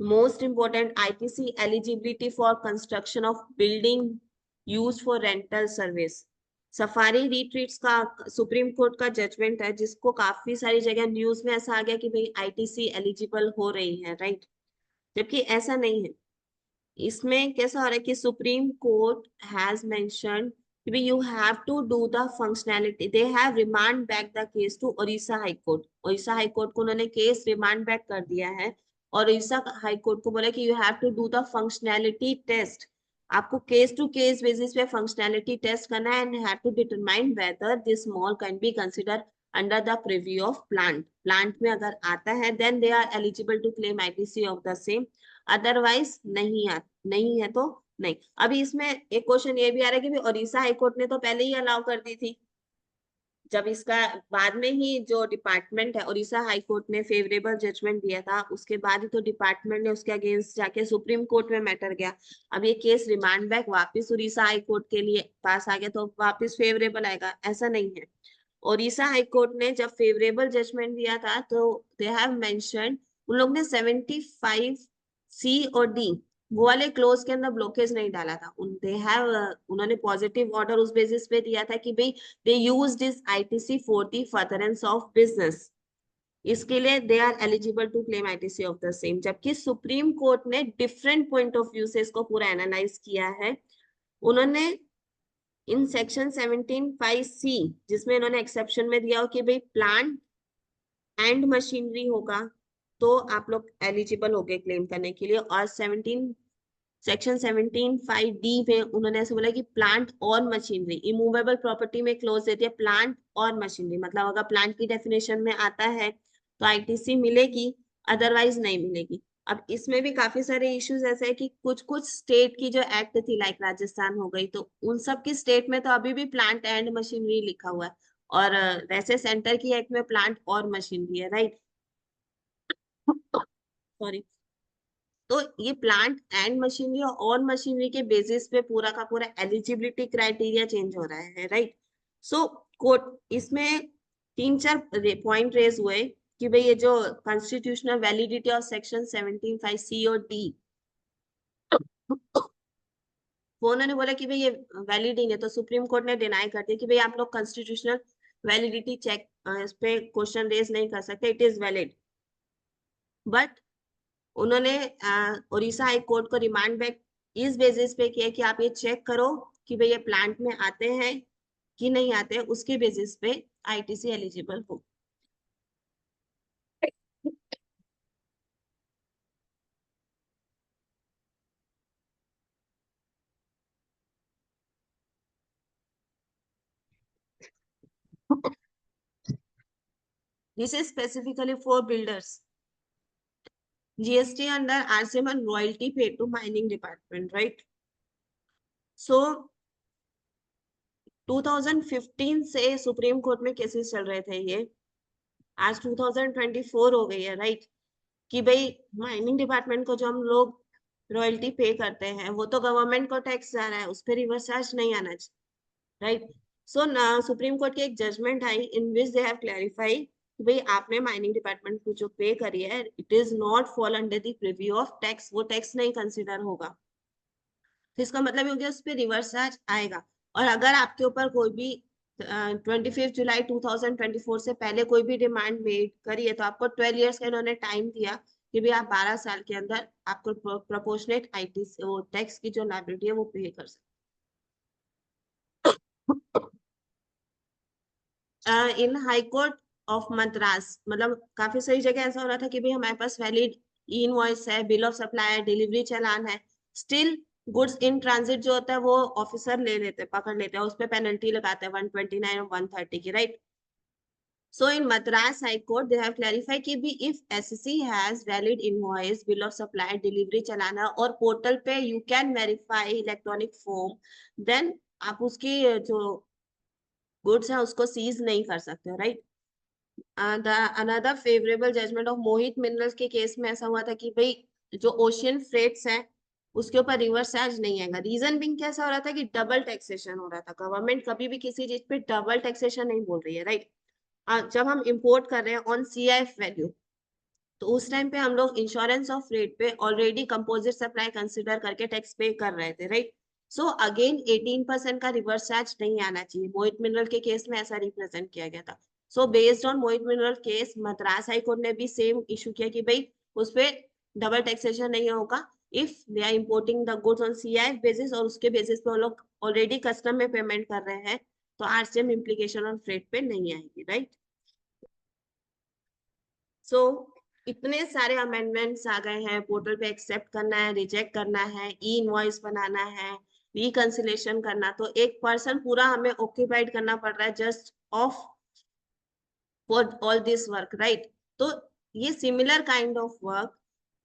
Most important, ITC eligibility for construction of building used for rental service. Safari retreats का सुप्रीम कोर्ट का जजमेंट है, जिसको काफी सारी जगह न्यूज में ऐसा आ गया कि भाई आईटीसी एलिजिबल हो रही है, राइट, जबकि ऐसा नहीं है। इसमें कैसा हो रहा है कि सुप्रीम कोर्ट हैज मेंशन्ड कि you have to do the functionality, they have remand back the case to Odisha High Court. Odisha High Court को उन्होंने केस रिमांड बैक कर दिया है और ओडिशा हाई कोर्ट को बोला कि you have to do the functionality test. आपको केस टू केस बेसिस पे फंक्शनैलिटी टेस्ट करना है and have to determine whether this mall can be consider under the preview of plant. Plant में अगर आता है then they are eligible to claim ITC of the same, otherwise नहीं है तो नहीं। अभी इसमें एक क्वेश्चन ये भी आ रहा है कि उड़ीसा हाईकोर्ट ने तो पहले ही अलाउ कर दी थी, जब इसका बाद में ही जो डिपार्टमेंट है उड़ीसा हाईकोर्ट ने फेवरेबल जजमेंट दिया था, उसके बाद ही तो डिपार्टमेंट ने उसके अगेंस्ट जाके सुप्रीम कोर्ट में मैटर गया। अब ये केस रिमांड बैक वापस उड़ीसा हाईकोर्ट के लिए पास आ गया तो वापस फेवरेबल आएगा, ऐसा नहीं है। उड़ीसा हाईकोर्ट ने जब फेवरेबल जजमेंट दिया था तो दे हैव मेंशन्ड, उन लोग ने 75 सी और डी वो वाले क्लोज के अंदर ब्लॉकेज नहीं डाला था। उन्होंने पॉजिटिव ऑर्डर उस बेसिस पे दिया था कि भाई they use this ITC for the furtherance of business, इसके लिए they are eligible to claim ITC of the same. जबकि सुप्रीम कोर्ट ने डिफरेंट पॉइंट ऑफ व्यू से इसको पूरा एनालाइज किया है। उन्होंने इन सेक्शन 17(5)(c) जिसमें इन्होंने एक्सेप्शन में दिया हो कि भाई प्लांट एंड मशीनरी होगा तो आप लोग एलिजिबल हो गए क्लेम करने के लिए, और सेक्शन 17(5)(d) में उन्होंने ऐसे बोला कि प्लांट और मशीनरी, इमूवेबल प्रॉपर्टी में क्लोज देती है प्लांट और मशीनरी, मतलब अगर प्लांट की डेफिनेशन में आता है तो आईटीसी मिलेगी, अदरवाइज नहीं मिलेगी। अब इसमें भी काफी सारे इश्यूज ऐसे है कि कुछ कुछ स्टेट की जो एक्ट थी लाइक राजस्थान हो गई, तो उन सब की स्टेट में तो अभी भी प्लांट एंड मशीनरी लिखा हुआ है, और वैसे सेंटर की एक्ट में प्लांट और मशीनरी है, राइट, सॉरी। तो ये प्लांट एंड मशीनरी और मशीनरी के बेसिस पे पूरा का पूरा एलिजिबिलिटी क्राइटेरिया चेंज हो रहा है, राइट। सो कोर्ट इसमें 3-4 पॉइंट रेज हुए कि भाई ये जो constitutional validity of section 17(5)(c) और डी, वो उन्होंने बोला कि भाई ये वैलिड ही नहीं, तो सुप्रीम कोर्ट ने डिनाई कर दिया कि भाई आप लोग कॉन्स्टिट्यूशनल वैलिडिटी चेक इस पे क्वेश्चन रेज नहीं कर सकते, इट इज वैलिड। बट उन्होंने उड़ीसा हाई कोर्ट को रिमांड बैक इस बेसिस पे किया कि आप ये चेक करो कि भाई ये प्लांट में आते हैं कि नहीं आते, उसके बेसिस पे आईटीसी एलिजिबल हो। This is specifically for builders. GST under RCM and royalty paid to mining department, right. So 2015 से सुप्रीम कोर्ट में केसेस चल रहे थे ये, आज 2024 हो गई है, राइट, कि भाई माइनिंग डिपार्टमेंट को जो हम लोग रॉयल्टी पे करते हैं वो तो गवर्नमेंट को टैक्स जा रहा है, उस पर रिवर्स चार्ज नहीं आना चाहिए, राइट। सो सुप्रीम कोर्ट की एक जजमेंट आई in which they have clarify कि भाई आपने माइनिंग डिपार्टमेंट को जो पे करी है it is not fall under the preview of tax, वो टैक्स नहीं कंसिडर होगा। तो इसका मतलब ये हो गया उस पर रिवर्स चार्ज आएगा। और अगर आपके ऊपर कोई भी 25 जुलाई 2024 से पहले कोई भी डिमांड मेड करी है तो आपको 12 ईयर्स का इन्होंने टाइम दिया कि भी आप 12 साल के अंदर आपको प्रोपोर्शनेट आईटी वो टैक्स की जो लायबिलिटी है वो पे कर सकते। इन हाई कोर्ट ऑफ मद्रास, मतलब काफी सारी जगह ऐसा हो रहा था कि भाई हमारे पास वैलिड इनवॉइस है, बिल ऑफ सप्लाई है, डिलीवरी चालान है, स्टिल गुड्स इन ट्रांजिट जो होता है वो ऑफिसर ले लेते हैं, पकड़ लेते हैं, उस पर पेनल्टी लगाते हैं 129 और 130 की, right. So in Madras High Court, they have clarified कि भी if SSC has valid invoice, bill of supply, delivery चलाना और पोर्टल पे you can verify electronic form, then आप उसकी जो गुड्स है उसको सीज नहीं कर सकते, right. Another favourable judgement of Mohit Minerals के केस में ऐसा हुआ था कि भाई जो ओशियन फ्रेट्स है उसके ऊपर रिवर्स चार्ज नहीं आएगा। रीजन बिंग कैसा हो रहा था कि डबल टैक्सेशन हो रहा था, गवर्नमेंट कभी भी किसी चीज पे डबल टैक्सेशन नहीं बोल रही है, राइट। जब हम इंपोर्ट कर रहे हैं ऑन CIF वैल्यू तो उस टाइम पे हम लोग इंश्योरेंस ऑफ रेट पे ऑलरेडी कंपोजिट सप्लाई कंसिडर करके टैक्स पे कर रहे थे, राइट। सो अगेन 18% का रिवर्स चार्ज नहीं आना चाहिए। मोहित मिनरल के केस में ऐसा रिप्रेजेंट किया गया था। So based on Mohit mineral case, Madras high court ने भी सेम इशू किया कि भाई उस पर डबल टैक्सेशन नहीं होगा if they are importing the goods on CIF basis, और उसके बेसिस पे वो लोग ऑलरेडी कस्टम में पेमेंट कर रहे हैं, तो आरसीएम इम्प्लीकेशन ऑन फ्रेट पे नहीं आएगी, राइट। सो इतने सारे अमेंडमेंट्स आ गए हैं, पोर्टल पे एक्सेप्ट करना है, रिजेक्ट करना है, ई इनवॉइस बनाना है, रिकंसिलेशन करना, तो एक पर्सन पूरा हमें ऑक्यूपाइड करना पड़ रहा है just of for all this work, right. तो ये सिमिलर काइंड ऑफ वर्क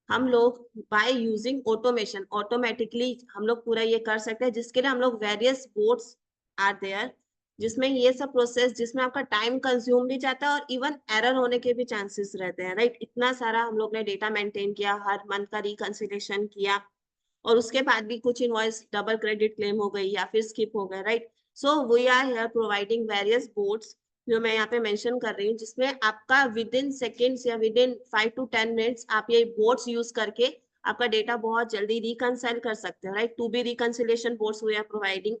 हम लोग बाय यूजिंग ऑटोमेशन ऑटोमेटिकली हम लोग पूरा ये कर सकते हैं, जिसके लिए हम लोग वेरियस बोर्ड्स आर देयर, जिसमें ये सब प्रोसेस, जिसमें आपका टाइम कंज्यूम भी जाता है और इवन एरर होने के भी चांसेस रहते हैं, राइट। इतना सारा हम लोग ने डेटा मेंटेन किया, हर मंथ का रिकंसिलेशन किया, और उसके बाद भी कुछ इनवॉइस डबल क्रेडिट क्लेम हो गई या फिर स्किप हो गए, right. So we are here providing various boards जो मैं यहाँ पे मेंशन कर रही हूँ, जिसमें आपका विद इन सेकेंड्स या विद इन 5 to 10 मिनट्स आप ये बोर्ड्स यूज करके आपका डेटा बहुत जल्दी रिकंसाइल कर सकते हैं, right. To be reconciliation boards we are providing.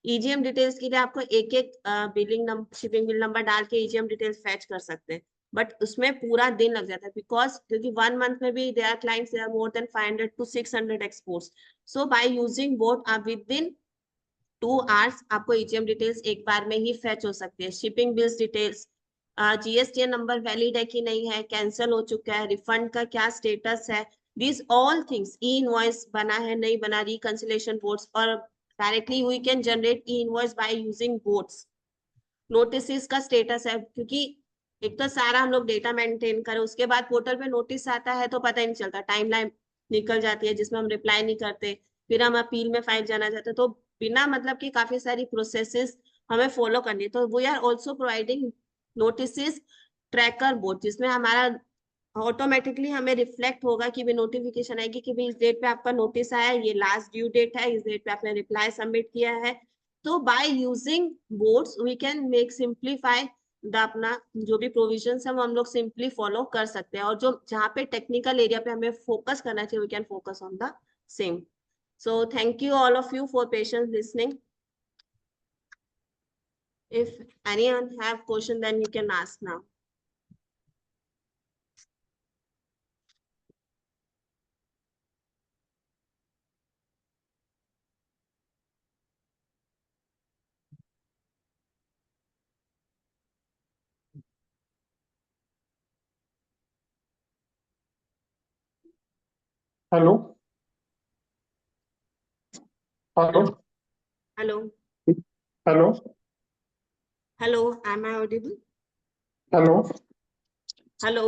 EGM details के लिए आपको एक एक billing number, shipping bill number डाल के ईजीएम डिटेल्स फैच कर सकते हैं, बट उसमें पूरा दिन लग जाता है, बिकॉज क्योंकि 1 मंथ में भी their clients there more than 500 to 600 exports. So by using bot आप विद इन 2 आवर्स आपको ईजीएम डिटेल्स एक बार में ही फैच हो सकती है। Shipping bills details, GST number valid है कि नहीं है, कैंसिल हो चुका है, रिफंड का क्या स्टेटस है, this all things, e invoice बना है नहीं बना, रिकंसिलेशन बोर्ड्स, और directly we can generate e invoice by using boards. Notice का स्टेटस है, क्योंकि एक तो सारा हम लोग डेटा मेंटेन करें, उसके बाद पोर्टल पे नोटिस आता है तो पता ही नहीं चलता, टाइमलाइन निकल जाती है जिसमें हम रिप्लाई नहीं करते, फिर हम अपील में फाइल जाना चाहते हैं, तो बिना मतलब कि काफी सारी प्रोसेसेस हमें फॉलो करनी है। तो we are also providing notice tracker board, जिसमें हमारा ऑटोमेटिकली हमें रिफ्लेक्ट होगा कि भी नोटिफिकेशन आएगी कि भी इस डेट पे आपका नोटिस आया है, ये लास्ट ड्यू डेट है, इस डेट पे आपने रिप्लाई सबमिट किया है। तो by using boards we can make simplify the अपना जो भी प्रोविजन है वो हम लोग सिंपली फॉलो कर सकते हैं, और जो जहाँ पे टेक्निकल एरिया पे हमें फोकस करना चाहिए we can focus on the same. So thank you all of you for patience listening. If anyone have question then you can ask now. Hello. Hello. Hello. Hello. Hello, am I audible? Hello. Hello.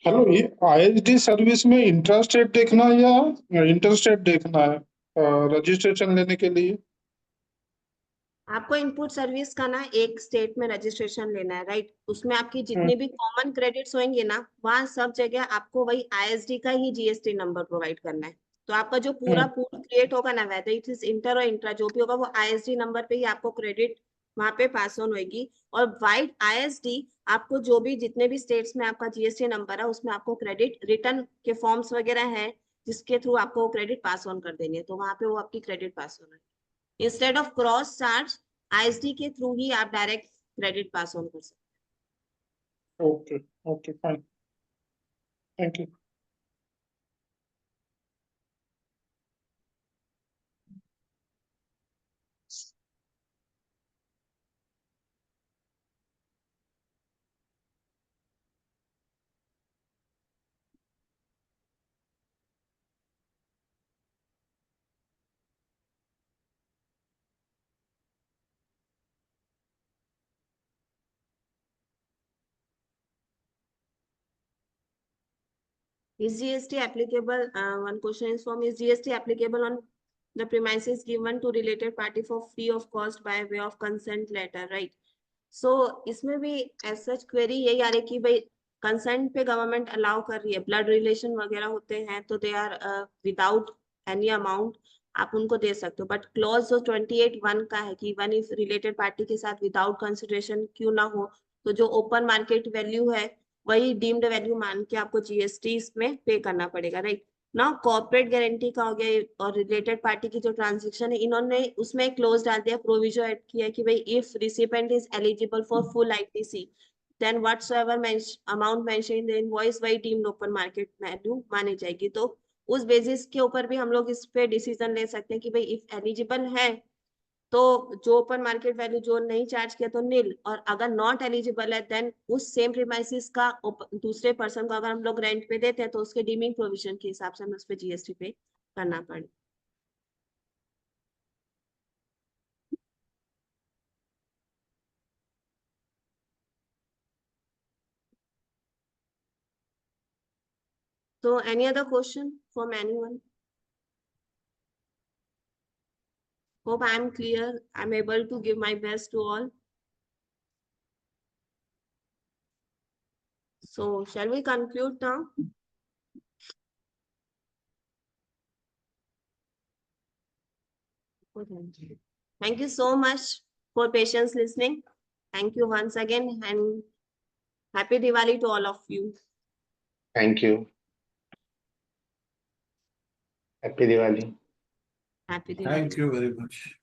Hello, ये ISD service में intrastate देखना है या interstate देखना है registration लेने के लिए? आपको इनपुट सर्विस का ना एक स्टेट में रजिस्ट्रेशन लेना है, राइट। उसमें आपकी हम्म, जितने भी कॉमन क्रेडिट्स होंगे ना, वहाँ सब जगह आपको वही आईएसडी का ही जीएसटी नंबर प्रोवाइड करना है। तो आपका जो पूरा हम्म, पूल क्रिएट होगा ना, वेदर इट इज इंटर और इंट्रा जो भी होगा, वो आईएसडी नंबर पे ही आपको क्रेडिट वहां पे पास ऑन होगी। और वाइड आईएसडी आपको जो भी जितने भी स्टेट्स में आपका जीएसटी नंबर है उसमें आपको क्रेडिट रिटर्न के फॉर्म्स वगैरह है, जिसके थ्रू आपको क्रेडिट पास ऑन कर देनी है, तो वहां पे वो आपकी क्रेडिट पास ऑन है। Instead of cross charge ISD के थ्रू ही आप डायरेक्ट क्रेडिट पास ऑन कर सकते okay. Okay, fine. Thank you. हैं। Is GST applicable? One question is from, is GST applicable on the premises given to related party for free of cost by way of consent letter, right? So इसमें भी as such query यही आ रही कि भाई consent पे government allow कर रही है, ब्लड रिलेशन वगैरह होते हैं तो they are without any amount आप उनको दे सकते हो, बट क्लॉज जो 28(1) का है कि वन इफ रिलेटेड पार्टी के साथ विदाउट कंसिडरेशन क्यों ना हो, तो जो ओपन मार्केट वैल्यू है वही डीम्ड वैल्यू मान के आपको जीएसटी इसमें पे करना पड़ेगा, राइट। ना कॉर्पोरेट गारंटी का हो गया और रिलेटेड पार्टी की जो ट्रांजेक्शन है, इन्होंने उसमें क्लोज डाल दिया, प्रोविजन ऐड किया कि भाई if recipient is eligible for full ITC then whatsoever amount mention in the invoice by deemed open market value मानी जाएगी। तो उस बेसिस के ऊपर भी हम लोग इस पे डिसीजन ले सकते हैं कि भाई इफ एलिजिबल है तो जो ओपन मार्केट वैल्यू जो नहीं चार्ज किया तो नील, और अगर नॉट एलिजिबल है देन उस सेम प्रीमाइसिस का दूसरे पर्सन को अगर हम लोग रेंट पे देते हैं तो उसके डीमिंग प्रोविजन के हिसाब से हमें उस पे जीएसटी पे करना पड़े। So any other question from anyone? Hope I am clear. I'm able to give my best to all. So shall we conclude now? Okay. Thank you so much for patience listening. Thank you once again and happy Diwali to all of you. Thank you. Happy Diwali. Happy Diwali. Thank you very much.